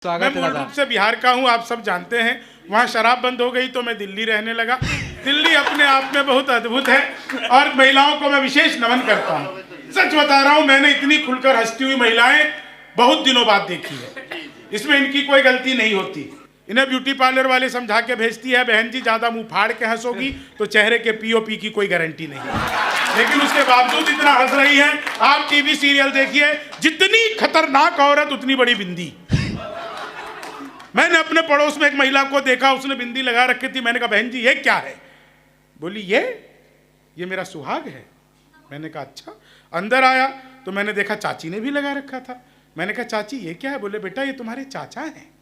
मैं मूल रूप से बिहार का हूँ, आप सब जानते हैं। वहाँ शराब बंद हो गई तो मैं दिल्ली रहने लगा। दिल्ली अपने आप में बहुत अद्भुत है और महिलाओं को मैं विशेष नमन करता हूँ। सच बता रहा हूँ, मैंने इतनी खुलकर हंसती हुई महिलाएं बहुत दिनों बाद देखी है। इसमें इनकी कोई गलती नहीं होती। इन्हें ब्यूटी पार्लर वाले समझा के भेजती है, बहन जी ज्यादा मुंह फाड़ के हंसोगी तो चेहरे के पीओपी की कोई गारंटी नहीं है। लेकिन उसके बावजूद इतना हंस रही है। आप टीवी सीरियल देखिए, जितनी खतरनाक औरत उतनी बड़ी बिंदी। मैंने अपने पड़ोस में एक महिला को देखा, उसने बिंदी लगा रखी थी। मैंने कहा बहन जी ये क्या है? बोली ये मेरा सुहाग है। मैंने कहा अच्छा। अंदर आया तो मैंने देखा चाची ने भी लगा रखा था। मैंने कहा चाची ये क्या है? बोले बेटा ये तुम्हारे चाचा हैं।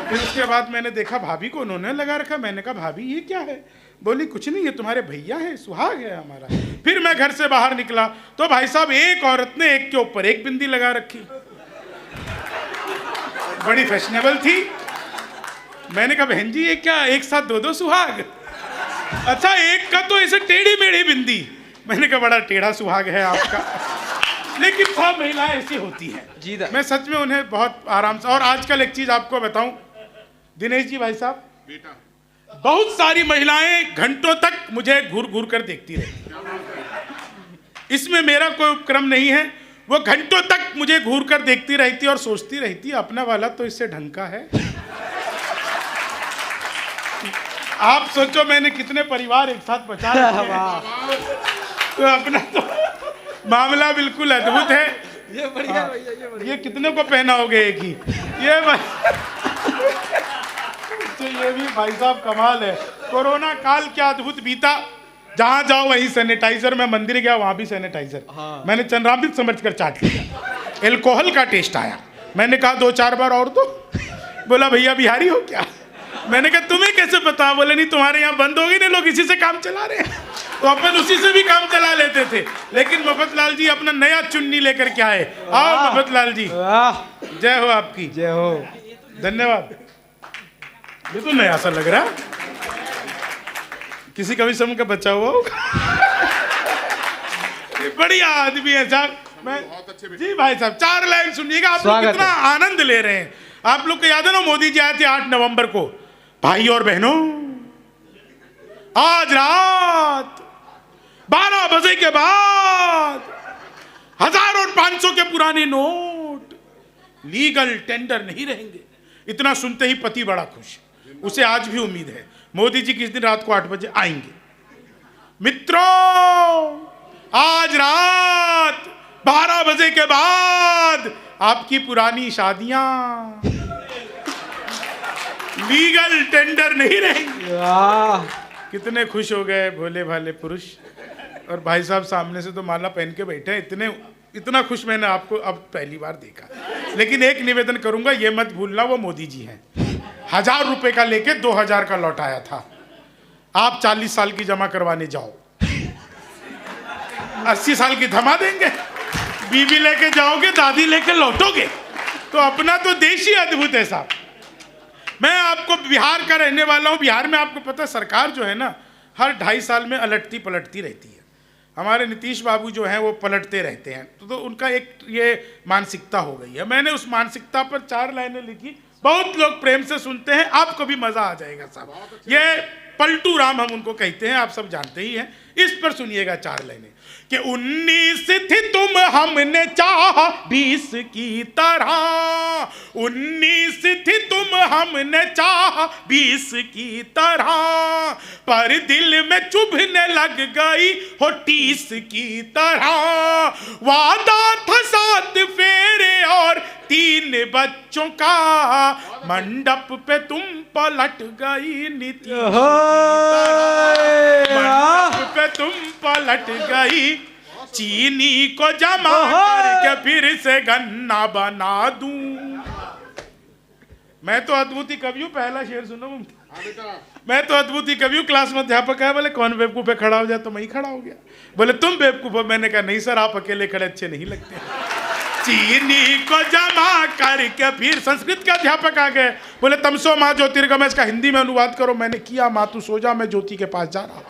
फिर उसके बाद मैंने देखा भाभी को उन्होंने लगा रखा। मैंने कहा भाभी ये क्या है? बोली कुछ नहीं, ये तुम्हारे भैया है, सुहाग है हमारा। फिर मैं घर से बाहर निकला तो भाई साहब एक औरत ने एक के ऊपर एक बिंदी लगा रखी, बड़ी फैशनेबल थी। मैंने कहा बहन जी ये क्या, एक साथ दो दो सुहाग? अच्छा एक का तो ऐसे टेढ़ी मेढ़ी बिंदी। मैंने कहा बड़ा टेढ़ा सुहाग है आपका। लेकिन सब महिलाएं ऐसी होती हैं। मैं सच में उन्हें बहुत आराम से। और आजकल एक चीज आपको बताऊं दिनेश जी भाई साहब, बहुत सारी महिलाएं घंटों तक मुझे घूर घूर कर देखती रहती। इसमें मेरा कोई उपक्रम नहीं है। वो घंटों तक मुझे घूर कर देखती रहती और सोचती रहती अपना वाला तो इससे ढंग का है। आप सोचो मैंने कितने परिवार एक साथ बचा रखे हैं। तो अपना तो मामला बिल्कुल अद्भुत है। ये बढ़िया ये कितने को पहना होगे एक ही? तो ये भी भाई साहब कमाल है। कोरोना काल क्या अद्भुत बीता। जहां जाओ वहीं सैनिटाइजर। मैं मंदिर गया वहां भी सैनिटाइजर। मैंने चंद्रामृत समझकर चाट लिया। एल्कोहल का टेस्ट आया। मैंने कहा 2-4 बार और दो। बोला भैया बिहारी हो क्या? मैंने कहा तुम्हें कैसे पता? बोले नहीं तुम्हारे यहाँ बंद हो गई ना, लोग इसी से काम चला रहे हैं। तो अपन उसी से भी काम चला लेते थे। लेकिन मफतलाल जी अपना नया चुन्नी लेकर के आए। आओ मफतलाल जी, जय हो आपकी। जय हो, धन्यवाद। ये तो नया सा लग रहा है। किसी कवि समूह का बच्चा हुआ बढ़िया आदमी है साहब। मैं जी भाई साहब 4 लाइन सुनिएगा। आप लोग कितना आनंद ले रहे हैं। आप लोग को याद है ना मोदी जी आए थे 8 नवंबर को। भाई और बहनों आज रात 12 बजे के बाद 1000 और 500 के पुराने नोट लीगल टेंडर नहीं रहेंगे। इतना सुनते ही पति बड़ा खुश। उसे आज भी उम्मीद है मोदी जी किस दिन रात को 8 बजे आएंगे। मित्रों आज रात 12 बजे के बाद आपकी पुरानी शादियां लीगल टेंडर नहीं रहेंगी। कितने खुश हो गए भोले भाले पुरुष। और भाई साहब सामने से तो माला पहन के बैठे हैं। इतना खुश मैंने आपको अब पहली बार देखा। लेकिन एक निवेदन करूंगा, ये मत भूलना वो मोदी जी हैं। 1000 रुपए का लेके 2000 का लौटाया था। आप 40 साल की जमा करवाने जाओ, 80 साल की थमा देंगे। बीवी लेके जाओगे, दादी लेके लौटोगे। तो अपना तो देश ही अद्भुत है साहब। मैं आपको बिहार का रहने वाला हूँ। बिहार में आपको पता सरकार जो है ना हर 2.5 साल में अलटती पलटती रहती है। हमारे नीतीश बाबू जो हैं वो पलटते रहते हैं। तो उनका एक ये मानसिकता हो गई है। मैंने उस मानसिकता पर 4 लाइनें लिखी। बहुत लोग प्रेम से सुनते हैं, आपको भी मजा आ जाएगा साहब। ये पलटू राम हम उनको कहते हैं, आप सब जानते ही हैं। इस पर सुनिएगा 4 लाइनें कि 19 थी तुम हमने चाह 20 की तरह। 19 थी तुम हमने चाह 20 की तरह, पर दिल में चुभने लग गई हो 30 की तरह। वादा था 7 फेरे और 3 बच्चों का, मंडप पे तुम पलट गई नीति। मंडप पे तुम पलट गई, चीनी को जमा करके फिर से गन्ना बना दूं। मैं तो अद्भुत कवि हूँ। पहला शेर सुनो। मैं तो अद्भुत कवि हूँ। क्लास में अध्यापक है, बोले कौन बेवकूफ पे खड़ा हो जाए, तो मैं ही खड़ा हो गया। बोले तुम बेवकूफ हो। मैंने कहा नहीं सर, आप अकेले खड़े अच्छे नहीं लगते। चीनी को जमा करके फिर संस्कृत के अध्यापक आ गए। बोले तमसो माँ ज्योतिर्गमय, इसका हिंदी में अनुवाद करो। मैंने किया, माँ तू सो जा, मैं ज्योति के पास जा रहा हूँ।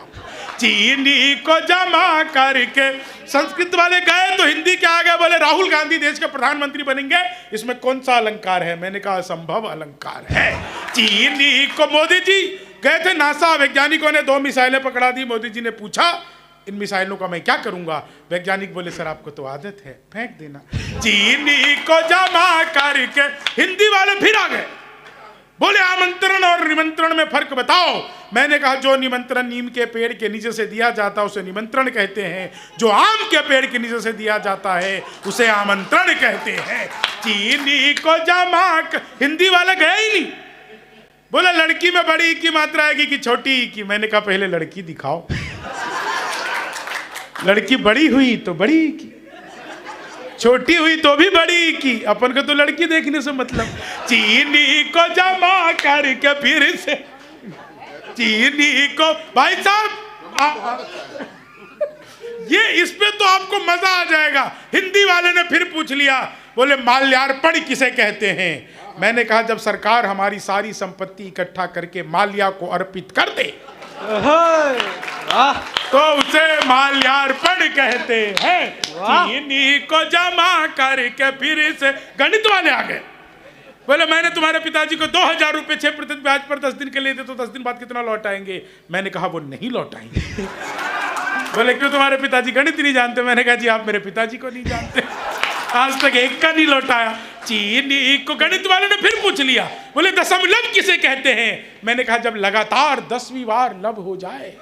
चीनी को जमा करके। संस्कृत वाले गए तो हिंदी क्या आ गया, बोले राहुल गांधी देश के प्रधानमंत्री बनेंगे, इसमें कौन सा अलंकार है? मैंने कहा असंभव अलंकार है। चीनी को, मोदी जी गए थे नासा, वैज्ञानिकों ने 2 मिसाइलें पकड़ा दी। मोदी जी ने पूछा इन मिसाइलों का मैं क्या करूंगा? वैज्ञानिक बोले सर आपको तो आदत है, फेंक देना। चीनी को जमा करके। हिंदी वाले फिर आ गए, बोले आमंत्रण और निमंत्रण में फर्क बताओ। मैंने कहा जो निमंत्रण नीम के पेड़ के नीचे से दिया जाता है उसे निमंत्रण कहते हैं, जो आम के पेड़ के नीचे से दिया जाता है उसे आमंत्रण कहते हैं। चीनी को जमा। हिंदी वाले गए ही नहीं, बोला लड़की में बड़ी की मात्रा आएगी कि छोटी की? मैंने कहा पहले लड़की दिखाओ। लड़की बड़ी हुई तो बड़ी की, छोटी हुई तो भी बड़ी की, अपन को तो लड़की देखने से मतलब। चीनी को जमा करके फिर से, चीनी को, भाई साहब ये इस पे तो आपको मजा आ जाएगा। हिंदी वाले ने फिर पूछ लिया, बोले माल्यार्पण किसे कहते हैं? मैंने कहा जब सरकार हमारी सारी संपत्ति इकट्ठा करके माल्या को अर्पित कर दे तो उसे माल्यार्पण कहते हैं। चीनी को जमा करके फिर से। गणित वाले आ गए, बोले मैंने तुम्हारे पिताजी को 2000 रुपये 6% ब्याज पर 10 दिन के लिए दे, तो 10 दिन बाद कितना लौटाएंगे? मैंने कहा वो नहीं लौटाएंगे। बोले क्यों, तुम्हारे पिताजी गणित नहीं जानते? मैंने कहा जी आप मेरे पिताजी को नहीं जानते, आज तक एक का नहीं लौटाया। चीनी को गणित वाले ने फिर पूछ लिया, बोले दशमलव किसे कहते हैं? मैंने कहा जब लगातार 10वीं बार लब हो जाए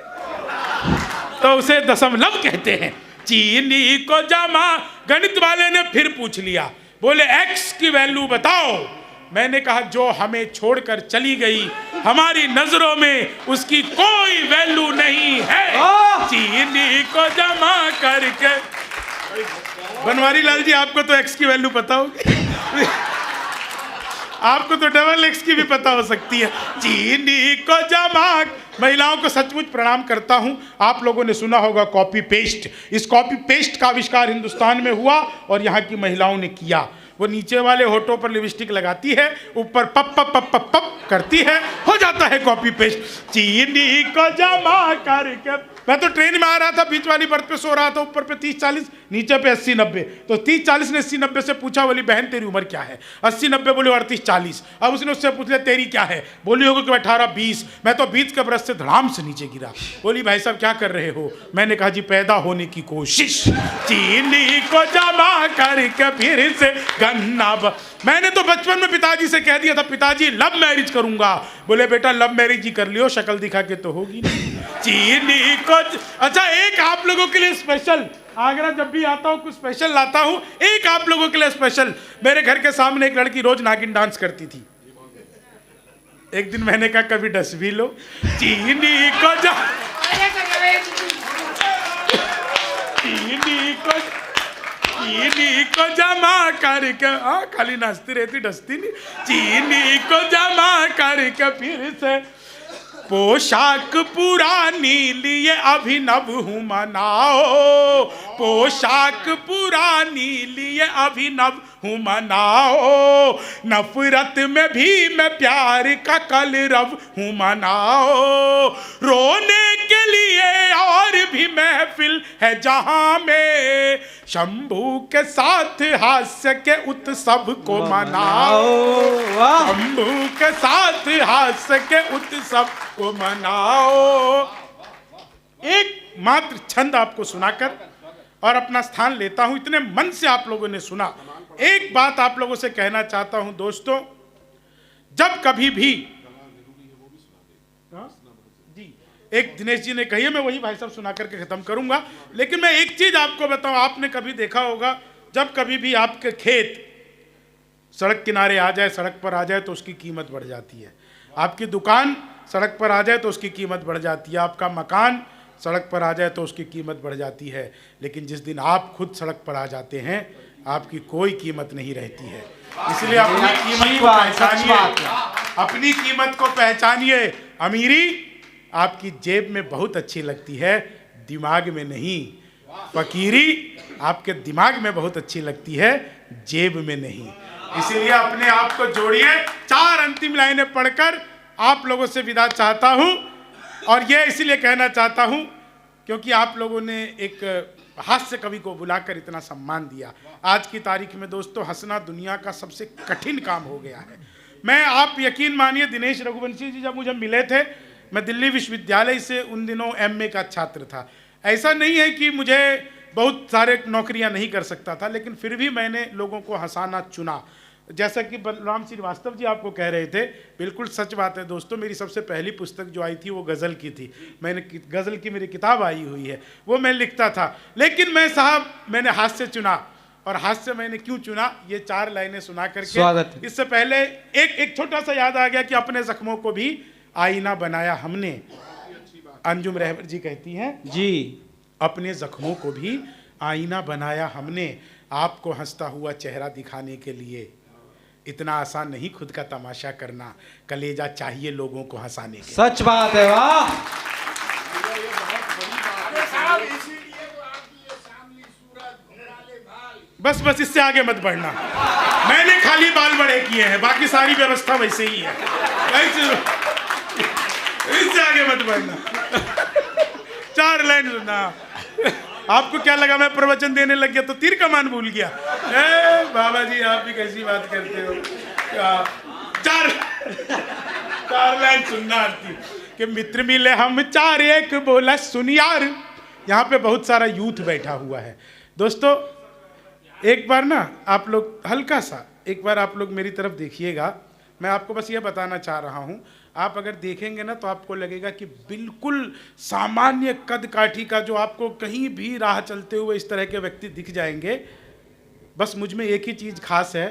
तो उसे दशमलव कहते हैं। चीनी को जमा। गणित वाले ने फिर पूछ लिया, बोले x की वैल्यू बताओ। मैंने कहा जो हमें छोड़कर चली गई, हमारी नजरों में उसकी कोई वैल्यू नहीं है। चीनी को जमा करके। बनवारी लाल जी आपको तो x की वैल्यू पता होगी, आपको तो डबल x की भी पता हो सकती है। चीनी को जमा। महिलाओं को सचमुच प्रणाम करता हूं। आप लोगों ने सुना होगा कॉपी पेस्ट। इस कॉपी पेस्ट का आविष्कार हिंदुस्तान में हुआ और यहाँ की महिलाओं ने किया। वो नीचे वाले होठों पर लिपस्टिक लगाती है, ऊपर पप पप पप पप पप करती है, हो जाता है कॉपी पेस्ट। चीनी को जमा करके। मैं तो ट्रेन में आ रहा था, बीच वाली बर्थ पे सो रहा था, ऊपर पे 30-40, नीचे पे 80-90। तो 30-40 ने 80-90 से पूछा, बोली बहन तेरी उम्र क्या है? 80-90 बोली 38-40। अब उसने उससे पूछ लिया तेरी क्या है? बोली होगी कि 18-20। मैं तो 20 के बरस से धड़ाम से नीचे गिरा। बोली भाई साहब क्या कर रहे हो? मैंने कहा जी पैदा होने की कोशिश। चीनी को जमा करके फिर से गन्ना। मैंने तो बचपन में पिताजी से कह दिया था पिताजी लव मैरिज करूंगा। बोले बेटा लव मैरिज ही कर लियो, शक्ल दिखा के तो होगी नहीं। चीनी को। अच्छा एक आप लोगों के लिए स्पेशल, आगरा जब भी आता हूँ कुछ स्पेशल लाता हूँ। एक आप लोगों के लिए स्पेशल। मेरे घर के सामने एक लड़की रोज नागिन डांस करती थी। एक दिन मैंने कहा कभी डस भी लो। चीनी को चीनी को जमा करके। खाली नाचती रहती, डसती नहीं। चीनी को जमा करके फिर से। पोशाक पुरानी लिए अभिनव हूँ मनाओ, पोशाक पुरानी लिए अभिनव हूँ मनाओ। नफरत में भी मैं प्यार का कलरव हूँ मनाओ। रोने के लिए और भी महफिल है जहाँ में, शंभू के साथ हास्य के उत्सव को मनाओ। शंभू के साथ हास्य के उत्सव को मनाओ। एक मात्र छंद आपको सुनाकर और अपना स्थान लेता हूं। इतने मन से आप लोगों ने सुना। एक बात आप लोगों से कहना चाहता हूं दोस्तों, जब कभी भी जी एक दिनेश जी ने कही है, मैं वही भाई साहब सुना करके खत्म करूंगा। लेकिन मैं एक चीज आपको बताऊं, आपने कभी देखा होगा जब कभी भी आपके खेत सड़क किनारे आ जाए, सड़क पर आ जाए तो उसकी कीमत बढ़ जाती है। आपकी दुकान सड़क पर आ जाए तो उसकी कीमत बढ़ जाती है। आपका मकान सड़क पर आ जाए तो उसकी कीमत बढ़ जाती है। लेकिन जिस दिन आप खुद सड़क पर आ जाते हैं आपकी कोई कीमत नहीं रहती है। इसलिए अपनी कीमत को पहचानिए, अपनी कीमत को पहचानिए। अमीरी आपकी जेब में बहुत अच्छी लगती है, दिमाग में नहीं। फकीरी आपके दिमाग में बहुत अच्छी लगती है, जेब में नहीं। इसीलिए अपने आप को जोड़िए। 4 अंतिम लाइनें पढ़कर आप लोगों से विदा चाहता हूं। और यह इसलिए कहना चाहता हूं क्योंकि आप लोगों ने एक हास्य कवि को बुलाकर इतना सम्मान दिया। आज की तारीख में दोस्तों हंसना दुनिया का सबसे कठिन काम हो गया है। मैं, आप यकीन मानिए, दिनेश रघुवंशी जी जब मुझे मिले थे, मैं दिल्ली विश्वविद्यालय से उन दिनों एमए का छात्र था। ऐसा नहीं है कि मुझे बहुत सारे नौकरियां नहीं कर सकता था, लेकिन फिर भी मैंने लोगों को हंसाना चुना। जैसा कि बलराम श्रीवास्तव जी आपको कह रहे थे, बिल्कुल सच बात है दोस्तों। मेरी सबसे पहली पुस्तक जो आई थी वो गज़ल की थी। गज़ल की मेरी किताब आई हुई है, वो मैं लिखता था। लेकिन मैंने हास्य चुना। और हास्य मैंने क्यों चुना, ये 4 लाइनें सुना करके। इससे पहले एक छोटा सा याद आ गया कि अपने जख्मों को भी आईना बनाया हमने। अंजुम रहबर जी कहती हैं जी, अपने जख्मों को भी आईना बनाया हमने, आपको हंसता हुआ चेहरा दिखाने के लिए। इतना आसान नहीं खुद का तमाशा करना, कलेजा चाहिए लोगों को हंसाने के। सच बात है, वाह। बस इससे आगे मत बढ़ना। मैंने खाली बाल बड़े किए हैं, बाकी सारी व्यवस्था वैसे ही है। इससे आगे मत बढ़ना। 4 लाइन सुनना। आपको क्या लगा मैं प्रवचन देने लग गया तो तीर कमान भूल गया? बाबा जी आप भी कैसी बात करते हो। 4 लाइन सुनना आती कि मित्र मिले हम 4, एक बोला सुन यार। यहाँ पे बहुत सारा यूथ बैठा हुआ है दोस्तों। एक बार ना आप लोग हल्का सा एक बार आप लोग मेरी तरफ देखिएगा। मैं आपको बस ये बताना चाह रहा हूँ, आप अगर देखेंगे ना तो आपको लगेगा कि बिल्कुल सामान्य कद काठी का, जो आपको कहीं भी राह चलते हुए इस तरह के व्यक्ति दिख जाएंगे। बस मुझ में एक ही चीज़ खास है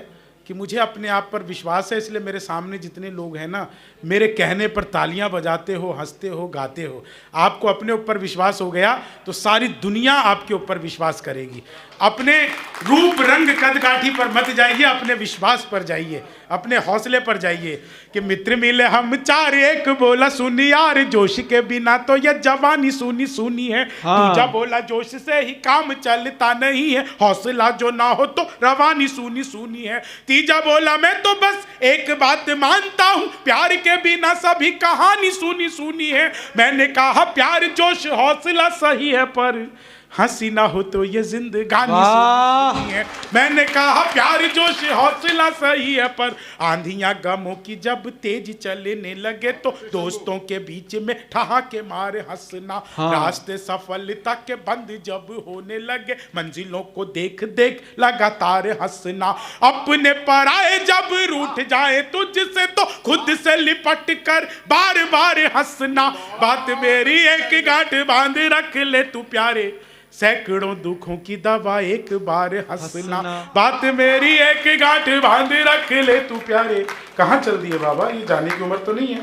कि मुझे अपने आप पर विश्वास है, इसलिए मेरे सामने जितने लोग हैं ना, मेरे कहने पर तालियां बजाते हो, हंसते हो, गाते हो। आपको अपने ऊपर विश्वास हो गया तो सारी दुनिया आपके ऊपर विश्वास करेगी। अपने रूप रंग कद काठी पर मत जाइए, अपने विश्वास पर जाइए, अपने हौसले पर जाइए कि मित्र मिले हम 4, एक बोला सुन यार, जोश के बिना तो ये जवानी सुनी सुनी है। दूजा बोला जोश से ही काम चलता नहीं है, हौसला जो ना हो तो रवानी सुनी सुनी है। तीजा बोला मैं तो बस एक बात मानता हूँ, प्यार के बिना सभी कहानी सुनी सुनी है। मैंने कहा प्यार जोश हौसला सही है, पर हंसी ना हो तो ये जिंदगानी सुनी है। मैंने कहा प्यार जोश हौसला सही है, पर आंधियां गमों की जब तेज चलने लगे तो दोस्तों के बीच में ठहाके मारे हंसना। रास्ते सफलता के बंद जब होने लगे, मंजिलों को देख देख लगातार हंसना। अपने पराए जब रूठ जाए तुझसे तो खुद से लिपट कर बार बार हंसना। बात मेरी एक गांठ बांध रख ले तू प्यारे, सैकड़ों दुखों की दवा एक बार हंसना। बात मेरी एक गांठ बांध रख ले तू प्यारे। कहाँ चल दिए बाबा, ये जाने की उम्र तो नहीं है।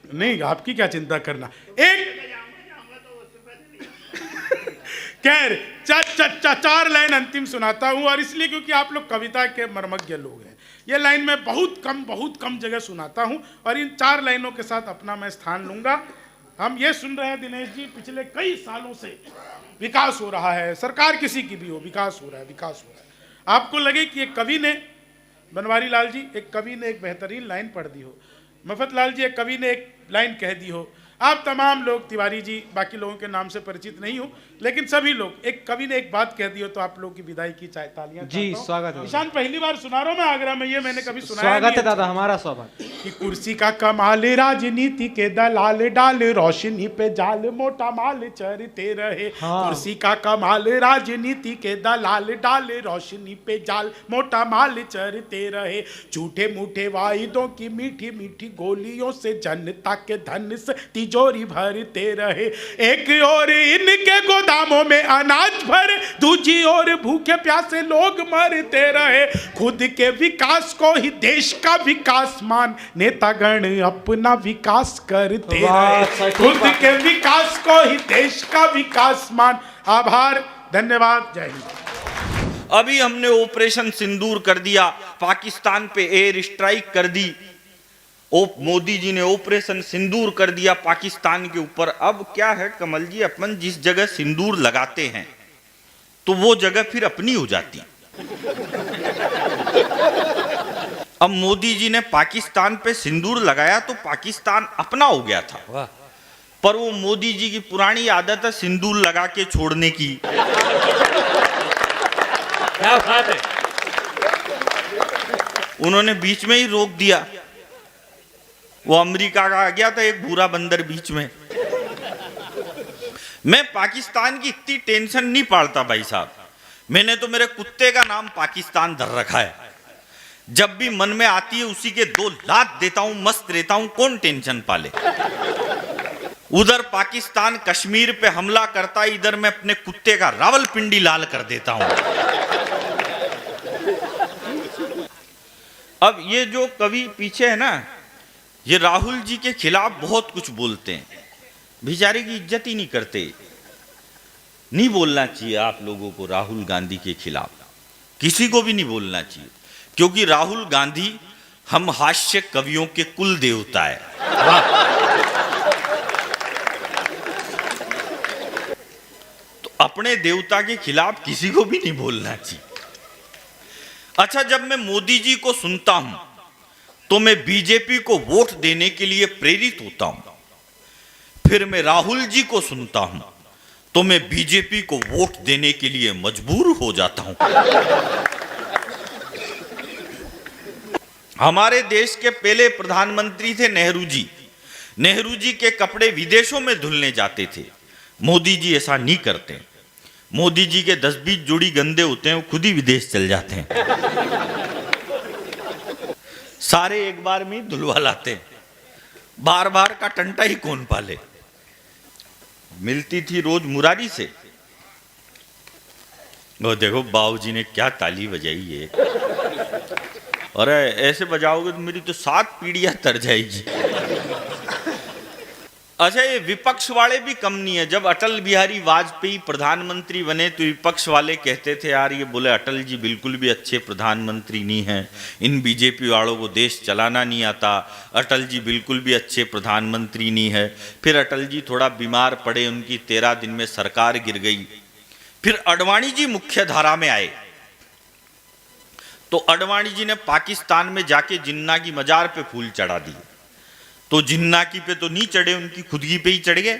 नहीं, आपकी क्या चिंता करना। एक खैर 4 लाइन अंतिम सुनाता हूँ, और इसलिए क्योंकि आप लोग कविता के मर्मज्ञ लोग हैं। ये लाइन मैं बहुत कम जगह सुनाता हूँ, और इन 4 लाइनों के साथ अपना मैं स्थान लूंगा। हम ये सुन रहे हैं दिनेश जी, पिछले कई सालों से विकास हो रहा है, सरकार किसी की भी हो, विकास हो रहा है, विकास हो रहा है। आपको लगे कि एक कवि ने, बनवारी लाल जी एक कवि ने एक बेहतरीन लाइन पढ़ दी हो, मफत लाल जी एक कवि ने एक लाइन कह दी हो, आप तमाम लोग, तिवारी जी, बाकी लोगों के नाम से परिचित नहीं हो, लेकिन सभी लोग, एक कवि ने एक बात कह दी हो, तो आप लोग की विदाई की तालियां जी। स्वागत है ईशान, पहली बार सुना रहा हूं मैं आगरा में, ये मैंने कभी सुना। स्वागत है दादा, हमारा स्वागत। कि कुर्सी का कमाल राजनीति के दलाल डाल, रोशनी पे जाल मोटा माल चरते रहे। कुर्सी का कमाल राजनीति के दलाल डाल, रोशनी पे जाल मोटा माल चरते रहे। झूठे मूठे वायदों की मीठी मीठी गोलियों से जनता के धन से तिजोरी भरते रहे। एक और इनके गोदामों में अनाज भरे, दूसरी ओर भूखे प्यासे लोग मरते रहे। खुद के विकास को ही देश का विकास मान, नेतागण अपना विकास करते रहे। खुद के विकास को ही देश का विकास मान। आभार, धन्यवाद, जय हिंद। अभी हमने ऑपरेशन सिंदूर कर दिया, पाकिस्तान पे एयर स्ट्राइक कर दी। मोदी जी ने ऑपरेशन सिंदूर कर दिया पाकिस्तान के ऊपर। अब क्या है कमल जी, अपन जिस जगह सिंदूर लगाते हैं तो वो जगह फिर अपनी हो जाती। अब मोदी जी ने पाकिस्तान पे सिंदूर लगाया तो पाकिस्तान अपना हो गया था। पर वो मोदी जी की पुरानी आदत है सिंदूर लगा के छोड़ने की। क्या बात है। उन्होंने बीच में ही रोक दिया। वो अमेरिका का आ गया था एक बुरा बंदर बीच में। मैं पाकिस्तान की इतनी टेंशन नहीं पालता भाई साहब। मैंने तो मेरे कुत्ते का नाम पाकिस्तान धर रखा है। जब भी मन में आती है उसी के 2 लात देता हूं, मस्त रहता हूं, कौन टेंशन पाले। उधर पाकिस्तान कश्मीर पे हमला करता है, इधर मैं अपने कुत्ते का रावलपिंडी लाल कर देता हूं। अब ये जो कवि पीछे है ना, ये राहुल जी के खिलाफ बहुत कुछ बोलते हैं, बेचारे की इज्जत ही नहीं करते। नहीं बोलना चाहिए आप लोगों को राहुल गांधी के खिलाफ, किसी को भी नहीं बोलना चाहिए, क्योंकि राहुल गांधी हम हास्य कवियों के कुल देवता है। तो अपने देवता के खिलाफ किसी को भी नहीं बोलना चाहिए। अच्छा, जब मैं मोदी जी को सुनता हूं तो मैं बीजेपी को वोट देने के लिए प्रेरित होता हूं, फिर मैं राहुल जी को सुनता हूं तो मैं बीजेपी को वोट देने के लिए मजबूर हो जाता हूं। हमारे देश के पहले प्रधानमंत्री थे नेहरू जी। नेहरू जी के कपड़े विदेशों में धुलने जाते थे। मोदी जी ऐसा नहीं करते। मोदी जी के 10-20 जोड़ी गंदे होते हैं, वो खुद ही विदेश चल जाते हैं। सारे एक बार में धुलवा लाते हैं। बार बार का टंटा ही कौन पाले। मिलती थी रोज मुरारी से। वो देखो बाबूजी ने क्या ताली बजाई है। अरे ऐसे बजाओगे तो मेरी तो 7 पीढ़ियां तर जाएगी। अच्छा, ये विपक्ष वाले भी कम नहीं है। जब अटल बिहारी वाजपेयी प्रधानमंत्री बने तो विपक्ष वाले कहते थे यार ये बोले अटल जी बिल्कुल भी अच्छे प्रधानमंत्री नहीं हैं, इन बीजेपी वालों को देश चलाना नहीं आता, अटल जी बिल्कुल भी अच्छे प्रधानमंत्री नहीं है। फिर अटल जी थोड़ा बीमार पड़े, उनकी 13 दिन में सरकार गिर गई। फिर अडवाणी जी मुख्य धारा में आए तो अडवाणी जी ने पाकिस्तान में जाके जिन्ना की मजार पे फूल चढ़ा दिए। तो जिन्ना की पे तो नहीं चढ़े, उनकी खुद की पे ही चढ़ गए।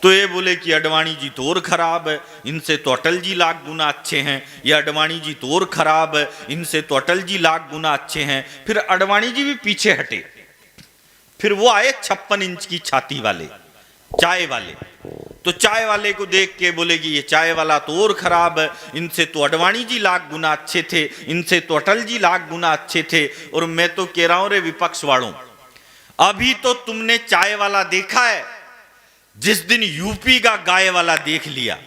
तो ये बोले कि अडवाणी जी तो और खराब है, इनसे तो अटल जी लाख गुना अच्छे हैं। ये अडवाणी जी तो और खराब है, इनसे तो अटल जी लाख गुना अच्छे हैं। फिर अडवाणी जी भी पीछे हटे। फिर वो आए 56 इंच की छाती वाले, चाय वाले। तो चाय वाले को देख के बोले कि ये चाय वाला तो और खराब है, इनसे तो अडवाणी जी लाख गुना अच्छे थे, इनसे तो अटल जी लाख गुना अच्छे थे। और मैं तो कह रहा हूं रे विपक्ष वालों, अभी तो तुमने चाय वाला देखा है, जिस दिन यूपी का गाय वाला देख लिया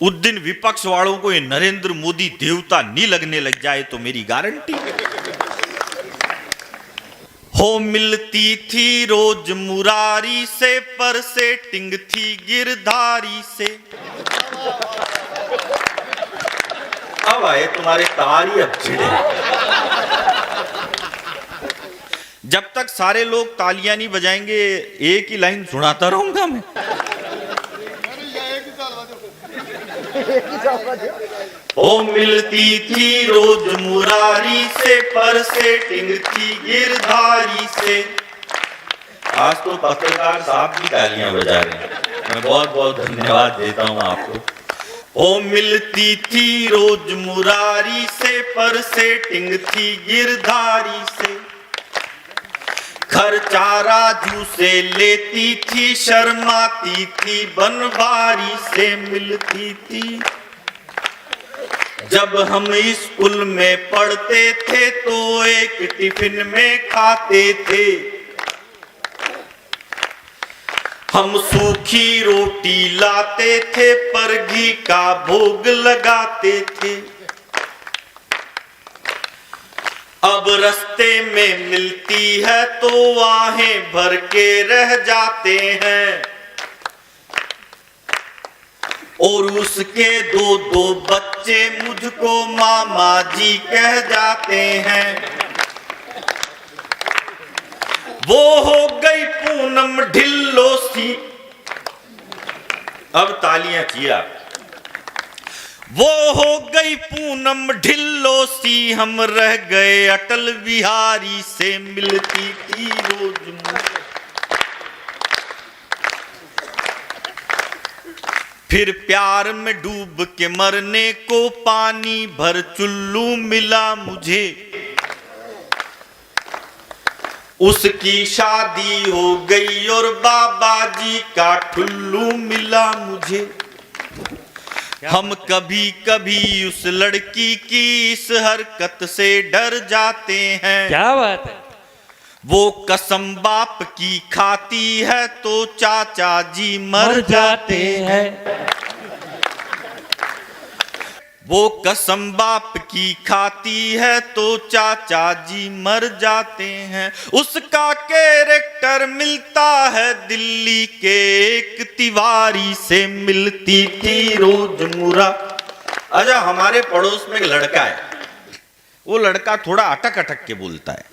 उस दिन विपक्ष वालों को ये नरेंद्र मोदी देवता नहीं लगने लग जाए तो मेरी गारंटी। हो मिलती थी रोज मुरारी से, पर सेटिंग थी गिरधारी से। अब आए तुम्हारे तारी अब छिड़े। जब तक सारे लोग तालियां नहीं बजाएंगे एक ही लाइन सुनाता रहूंगा मैं। ओ मिलती थी रोज मुरारी से, पर सेटिंग थी गिरधारी से। आज तो पत्रकार साहब भी तालियां बजा रहे हैं, मैं बहुत बहुत धन्यवाद देता हूं आपको। ओ मिलती थी रोज मुरारी से, पर सेटिंग थी गिरधारी से। खर्चा राजू से लेती थी, शर्माती थी बनवारी से मिलती थी। जब हम स्कूल में पढ़ते थे तो एक टिफिन में खाते थे। हम सूखी रोटी लाते थे, पर घी का भोग लगाते थे। अब रास्ते में मिलती है तो आहें भर के रह जाते हैं। और उसके 2-2 बच्चे मुझको मामा जी कह जाते हैं। वो हो गई पूनम ढिल्लो सी। अब तालियां किया। वो हो गई पूनम ढिल्लो सी, हम रह गए अटल बिहारी से मिलती थी रोज मुझे। फिर प्यार में डूब के मरने को पानी भर चुल्लू मिला मुझे, उसकी शादी हो गई और बाबा जी का ठुल्लू मिला मुझे। हम कभी कभी उस लड़की की इस हरकत से डर जाते हैं। क्या बात है। वो कसम बाप की खाती है तो चाचा जी मर जाते हैं। वो कसम बाप की खाती है तो चाचा जी मर जाते हैं। उसका कैरेक्टर मिलता है दिल्ली के एक तिवारी से, मिलती थी रोज मुरा। अच्छा, हमारे पड़ोस में एक लड़का है, वो लड़का थोड़ा अटक अटक के बोलता है।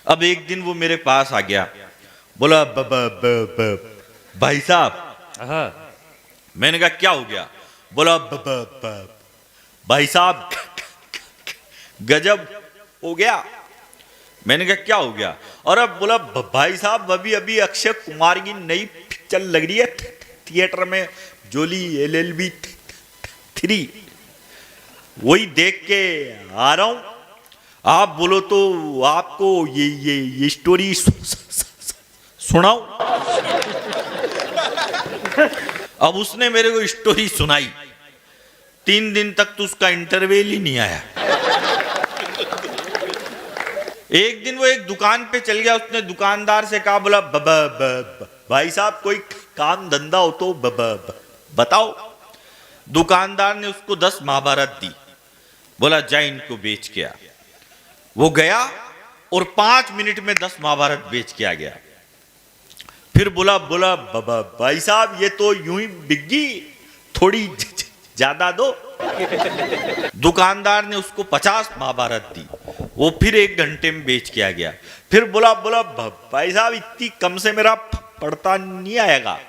अब एक दिन वो मेरे पास आ गया, बोला भाई साहब। मैंने कहा क्या हो गया? बोला भाई साहब गजब हो गया। मैंने कहा क्या हो गया? और अब बोला भाई साहब अभी अभी अक्षय कुमार की नई पिक्चर लग रही है थिएटर में, जोली LLB 3, वही देख के आ रहा हूं। आप बोलो तो आपको ये स्टोरी सुनाऊं? अब उसने मेरे को स्टोरी सुनाई। 3 दिन तक तो उसका इंटरवल ही नहीं आया। एक दिन वो एक दुकान पे चल गया, उसने दुकानदार से कहा, बोला भाई साहब कोई काम धंधा हो तो बताओ। दुकानदार ने उसको 10 महाभारत दी, बोला जा इनको बेच के आ। वो गया और 5 मिनट में 10 महाभारत बेच के आ गया। फिर बोला भाई साहब ये तो यूं ही बिक गई, थोड़ी ज्यादा दो। दुकानदार ने उसको 50 महाभारत दी, वो फिर 1 घंटे में बेच के आ गया। फिर बोला भाई साहब इतनी कम से मेरा पड़ता नहीं आएगा,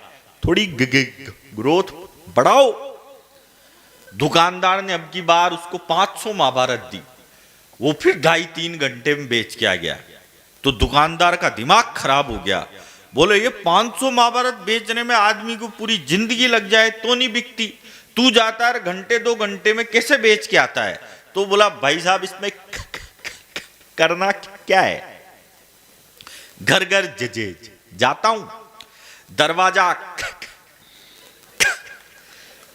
थोड़ी ग्रोथ बढ़ाओ। दुकानदार ने अब की बार उसको 500 महाभारत दी, वो फिर 2.5-3 घंटे में बेच के आ गया। तो दुकानदार का दिमाग खराब हो गया, बोले ये 500 महाभारत बेचने में आदमी को पूरी जिंदगी लग जाए तो नहीं बिकती, तू जाता है घंटे 2 घंटे में कैसे बेच के आता है? तो बोला भाई साहब इसमें करना क्या है? घर घर जाता हूं, दरवाजा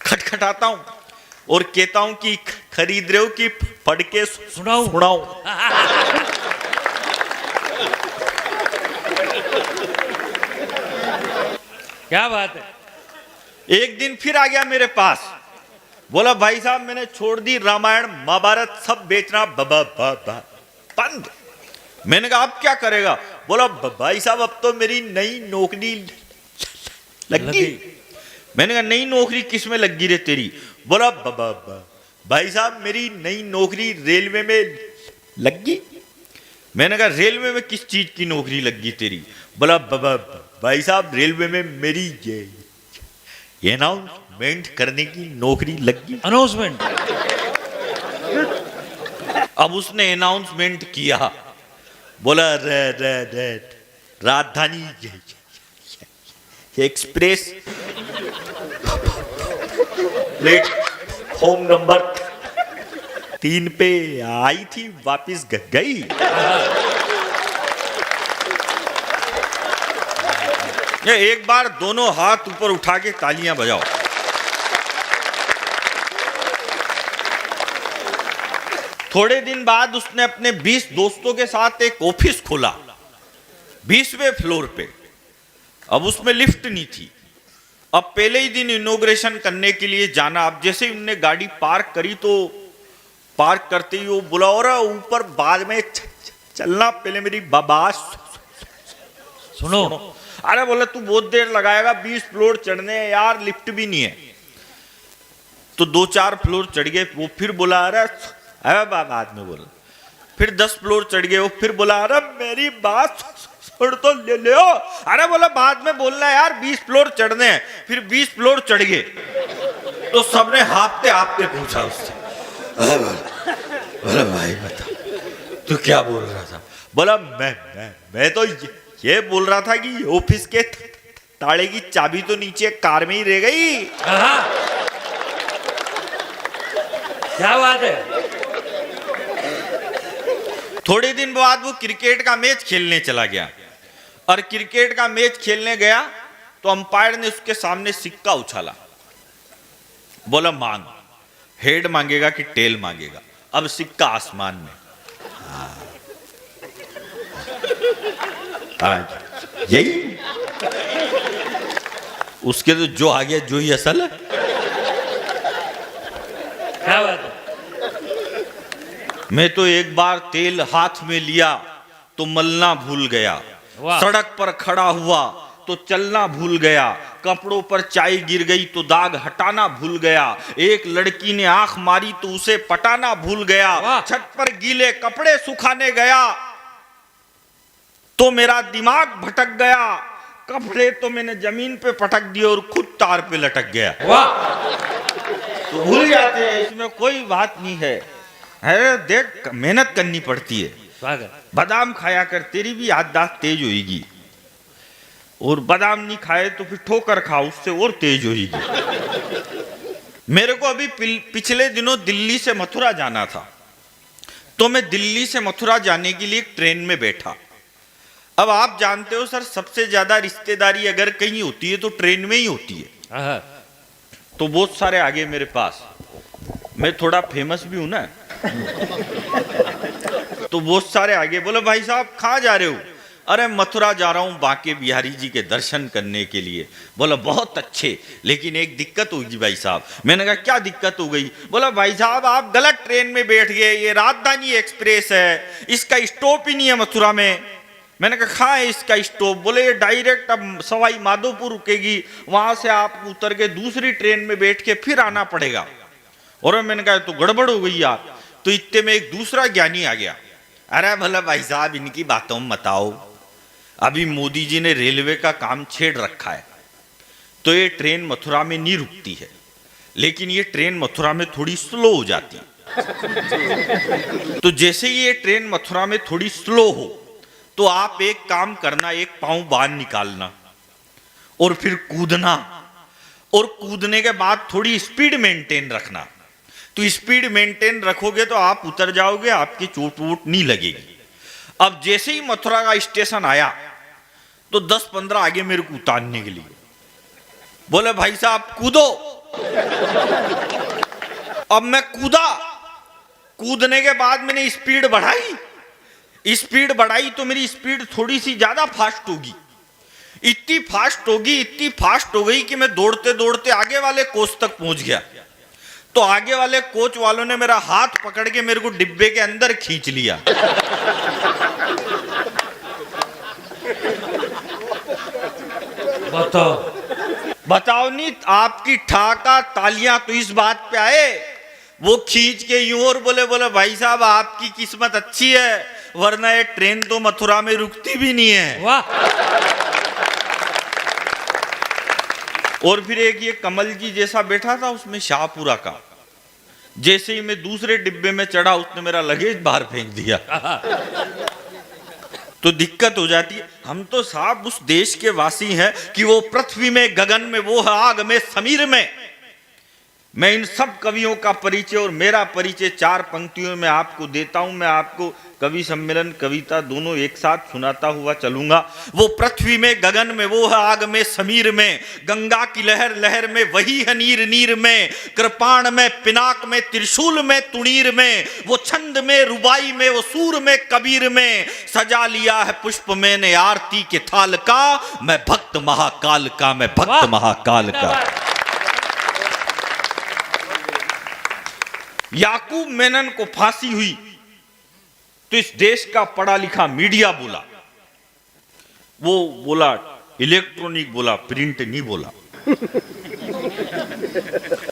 खटखटाता हूं और कहता हूं कि खरीद रहे हो कि पढ़ के सुनाऊं। क्या बात है। एक दिन फिर आ गया मेरे पास, बोला भाई साहब मैंने छोड़ दी रामायण महाभारत सब बेचना बंद। मैंने कहा अब क्या करेगा? बोला भाई साहब अब तो मेरी नई नौकरी लगी। मैंने कहा नई नौकरी किस में लगी रे तेरी? बोला भाई साहब मेरी नई नौकरी रेलवे में लगी। मैंने कहा रेलवे में किस चीज की नौकरी लगी तेरी? बोला भाई साहब रेलवे में मेरी ये अनाउंसमेंट करने की नौकरी लगी। अनाउंसमेंट। अब उसने अनाउंसमेंट किया, बोला राजधानी एक्सप्रेस प्लेटफॉर्म नंबर 3 पे आई थी, वापिस गई। ये एक बार दोनों हाथ ऊपर उठा के तालियां बजाओ। थोड़े दिन बाद उसने अपने 20 दोस्तों के साथ एक ऑफिस खोला 20वें फ्लोर पे। अब उसमें लिफ्ट नहीं थी। अब पहले ही दिन इनॉग्रेशन करने के लिए जाना। अब जैसे ही उनने गाड़ी पार्क करी तो पार्क करते ही वो बोला और ऊपर बाद में चलना, पहले मेरी बात सुनो। अरे बोला तू बहुत देर लगाएगा, 20 फ्लोर चढ़ने यार, लिफ्ट भी नहीं है। तो 2-4 फ्लोर चढ़ गए। वो फिर बोला अरे बाद में बोला। फिर 10 फ्लोर चढ़ गए। वो फिर बोला अरे मेरी बात सुन तो ले लो। अरे बोला बाद में बोलना यार, 20 फ्लोर चढ़ने हैं। फिर 20 फ्लोर चढ़ गए। तो सबने हाँफते हाँफते पूछा उससे, बोला भाई बता तू क्या बोल रहा था? बोला मैं तो ये बोल रहा था कि ऑफिस के ताले की चाबी तो नीचे कार में ही रह गई। हाँ। क्या बात है? थोड़े दिन बाद वो क्रिकेट का मैच खेलने चला गया और क्रिकेट का मैच खेलने गया तो अंपायर ने उसके सामने सिक्का उछाला, बोला मांग, हेड मांगेगा कि टेल मांगेगा? अब सिक्का आसमान में। आज यही उसके तो जो आ गया जो ही असल है। क्या बात है? मैं तो एक बार तेल हाथ में लिया तो मलना भूल गया, वाह। सड़क पर खड़ा हुआ तो चलना भूल गया, कपड़ों पर चाय गिर गई तो दाग हटाना भूल गया, एक लड़की ने आंख मारी तो उसे पटाना भूल गया, वाह। छत पर गीले कपड़े सुखाने गया तो मेरा दिमाग भटक गया, कपड़े तो मैंने जमीन पे पटक दिए और खुद तार पे लटक गया। वाह। तो भूल जाते हैं, इसमें कोई बात नहीं है। अरे देख, मेहनत करनी पड़ती है। स्वागत। बादाम खाया कर, तेरी भी याददाश्त तेज होगी, और बादाम नहीं खाए तो फिर ठोकर खा, उससे और तेज होगी। मेरे को अभी पिछले दिनों दिल्ली से मथुरा जाना था, तो मैं दिल्ली से मथुरा जाने के लिए ट्रेन में बैठा। अब आप जानते हो सर, सबसे ज्यादा रिश्तेदारी अगर कहीं होती है तो ट्रेन में ही होती है। हाँ। तो बहुत सारे आगे मेरे पास, मैं थोड़ा फेमस भी हूं ना, तो बहुत सारे आगे, बोले भाई साहब कहाँ जा रहे हो? अरे मथुरा जा रहा हूँ बांके बिहारी जी के दर्शन करने के लिए। बोला बहुत अच्छे, लेकिन एक दिक्कत होगी भाई साहब। मैंने कहा क्या दिक्कत हो गई? बोला भाई साहब आप गलत ट्रेन में बैठ गए, ये राजधानी एक्सप्रेस है, इसका स्टॉप ही नहीं है मथुरा में। मैंने कहा कहाँ है इसका स्टॉप? बोले ये डायरेक्ट अब सवाई माधोपुर रुकेगी, वहां से आप उतर के दूसरी ट्रेन में बैठ के फिर आना पड़ेगा। और मैंने कहा तो गड़बड़ हो गई यार। तो इतने में एक दूसरा ज्ञानी आ गया, अरे भला भाई साहब इनकी बातों में मत आओ, अभी मोदी जी ने रेलवे का काम छेड़ रखा है, तो ये ट्रेन मथुरा में नहीं रुकती है, लेकिन ये ट्रेन मथुरा में थोड़ी स्लो हो जाती है। तो जैसे ही ये ट्रेन मथुरा में थोड़ी स्लो हो तो आप एक काम करना, एक पांव बाहर निकालना और फिर कूदना, और कूदने के बाद थोड़ी स्पीड मेंटेन रखना। तो स्पीड मेंटेन रखोगे तो आप उतर जाओगे, आपकी चोट वोट नहीं लगेगी। अब जैसे ही मथुरा का स्टेशन आया तो 10-15 आगे मेरे को उतारने के लिए बोले भाई साहब कूदो। अब मैं कूदा, कूदने के बाद मैंने स्पीड बढ़ाई तो मेरी स्पीड थोड़ी सी ज्यादा फास्ट होगी, इतनी फास्ट हो गई कि मैं दौड़ते दौड़ते आगे वाले कोच तक पहुंच गया। तो आगे वाले कोच वालों ने मेरा हाथ पकड़ के मेरे को डिब्बे के अंदर खींच लिया। बताओ नहीं, आपकी ठाका तालियां तो इस बात पे आए, वो खींच के यूं और बोले भाई साहब आपकी किस्मत अच्छी है, वरना ये ट्रेन तो मथुरा में रुकती भी नहीं है। वाह। और फिर एक ये कमल जी जैसा बैठा था उसमें शाहपुरा का, जैसे ही मैं दूसरे डिब्बे में चढ़ा उसने मेरा लगेज बाहर फेंक दिया। तो दिक्कत हो जाती है। हम तो साहब उस देश के वासी हैं कि वो पृथ्वी में, गगन में, वो है आग में, समीर में। मैं इन सब कवियों का परिचय और मेरा परिचय 4 पंक्तियों में आपको देता हूं। मैं आपको कवि सम्मेलन, कविता दोनों एक साथ सुनाता हुआ चलूंगा। वो पृथ्वी में, गगन में, वो है आग में, समीर में, गंगा की लहर लहर में, वही है नीर नीर में, कृपाण में, पिनाक में, त्रिशूल में, तुणीर में, वो छंद में, रुबाई में, वो सूर में, कबीर में, सजा लिया है पुष्प मैंने आरती के थाल का, मैं भक्त महाकाल का, मैं भक्त महाकाल का। याकूब मेनन को फांसी हुई तो इस देश का पढ़ा लिखा मीडिया बोला, वो बोला इलेक्ट्रॉनिक बोला, प्रिंट नहीं बोला।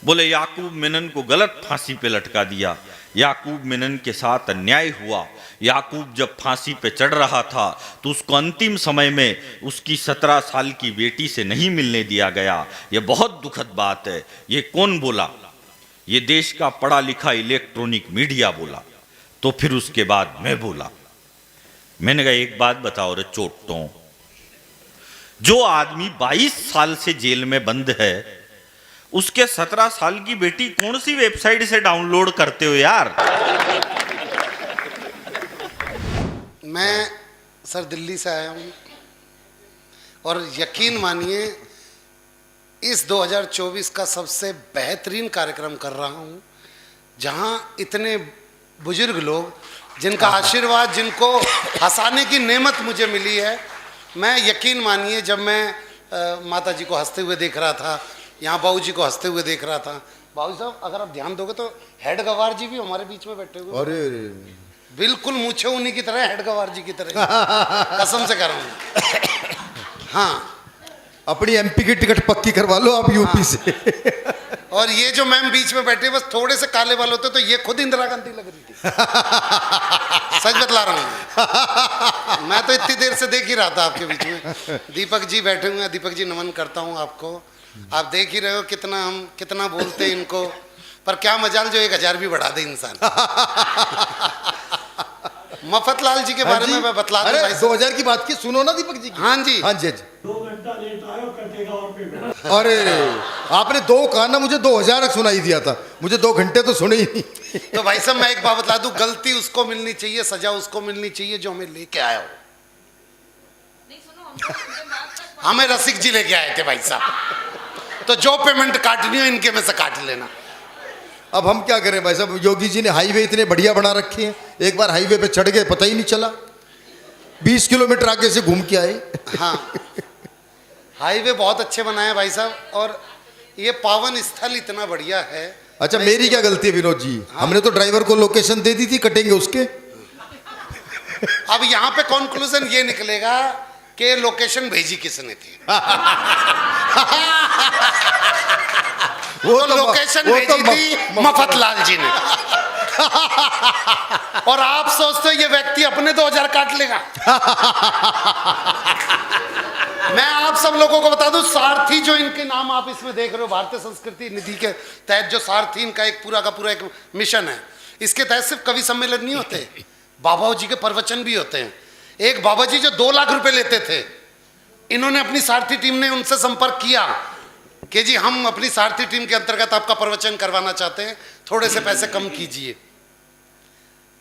बोले याकूब मेनन को गलत फांसी पे लटका दिया, याकूब मेनन के साथ अन्याय हुआ। याकूब जब फांसी पे चढ़ रहा था तो उसको अंतिम समय में उसकी 17 साल की बेटी से नहीं मिलने दिया गया। ये बहुत दुखद बात है। ये कौन बोला? ये देश का पढ़ा लिखा इलेक्ट्रॉनिक मीडिया बोला। तो फिर उसके बाद मैं बोला। मैंने कहा एक बात बताओ रे चोटों, जो आदमी 22 साल से जेल में बंद है उसके 17 साल की बेटी कौन सी वेबसाइट से डाउनलोड करते हो यार? मैं सर दिल्ली से आया हूँ और यकीन मानिए इस 2024 का सबसे बेहतरीन कार्यक्रम कर रहा हूँ, जहाँ इतने बुजुर्ग लोग जिनका आशीर्वाद, जिनको हंसाने की नेमत मुझे मिली है। मैं यकीन मानिए जब मैं माता जी को हंसते हुए देख रहा था, यहाँ बाबू जी को हंसते हुए देख रहा था। बाबू साहब अगर आप ध्यान दोगे तो हेड गवार जी भी हमारे बीच में बैठे हुए। अरे बिल्कुल मूछे उन्हीं की तरह, हेड गवार जी की तरह, कसम से कह रहा हूँ। हाँ, अपनी एमपी की टिकट पक्की करवा लो आप यूपी से। और ये जो मैम बीच में बैठे बस थोड़े से काले बाल होते तो ये खुद इंदिरा गांधी लग रही थी। सच बतला रहा हूँ, मैं तो इतनी देर से देख ही रहा था आपके बीच में। दीपक जी बैठे हुए हैं। दीपक जी नमन करता हूँ आपको। आप देख ही रहे हो कितना बोलते हैं इनको, पर क्या मजाल जो 1000 भी बढ़ा दे इंसान। मफतलाल जी के बारे में मैं बतला दूं। अरे 2000 की बात की, सुनो ना दीपक जी की। हाँ जी, हाँ जी, हाँ जी। 2 घंटा लेट आयो कटेगा और पेमेंट। अरे आपने 2 कहा ना, मुझे 2000 सुनाई दिया था, मुझे 2 घंटे तो सुने ही नहीं। तो भाई साहब मैं एक बात बता दूं, गलती उसको मिलनी चाहिए, सजा उसको मिलनी चाहिए जो हमें लेके आया हो। हमें रसिक जी लेके आए थे भाई साहब, तो जो पेमेंट काटनी हो इनके में से काट लेना। अब हम क्या करें भाई साहब, योगी जी ने हाईवे इतने बढ़िया बना रखे हैं, एक बार हाईवे पे चढ़ गए पता ही नहीं चला, 20 किलोमीटर आगे से घूम के आए। हाँ, हाईवे बहुत अच्छे बनाए हैं भाई साहब, और ये पावन स्थल इतना बढ़िया है। अच्छा मेरी क्या गलती है विनोद जी? हाँ? हमने तो ड्राइवर को लोकेशन दे दी थी, कटेंगे उसके। अब यहाँ पे कंक्लूजन ये निकलेगा कि लोकेशन भेजी किसने थी। वो तो लोकेशन भेजी थी मफतलाल जी ने। और आप सोचते हो ये व्यक्ति अपने 2000 काट लेगा? मैं आप सब लोगों को बता दूं, सारथी जो इनके नाम आप इसमें देख रहे हो, भारतीय संस्कृति निधि के तहत जो सारथी इनका एक पूरा का पूरा एक मिशन है, इसके तहत सिर्फ कवि सम्मेलन नहीं होते, बाबा जी के प्रवचन भी होते हैं। एक बाबा जी जो 2 लाख रुपए लेते थे, इन्होंने अपनी सारथी टीम ने उनसे संपर्क किया कि जी हम अपनी सारथी टीम के अंतर्गत आपका प्रवचन करवाना चाहते हैं, थोड़े से पैसे कम कीजिए।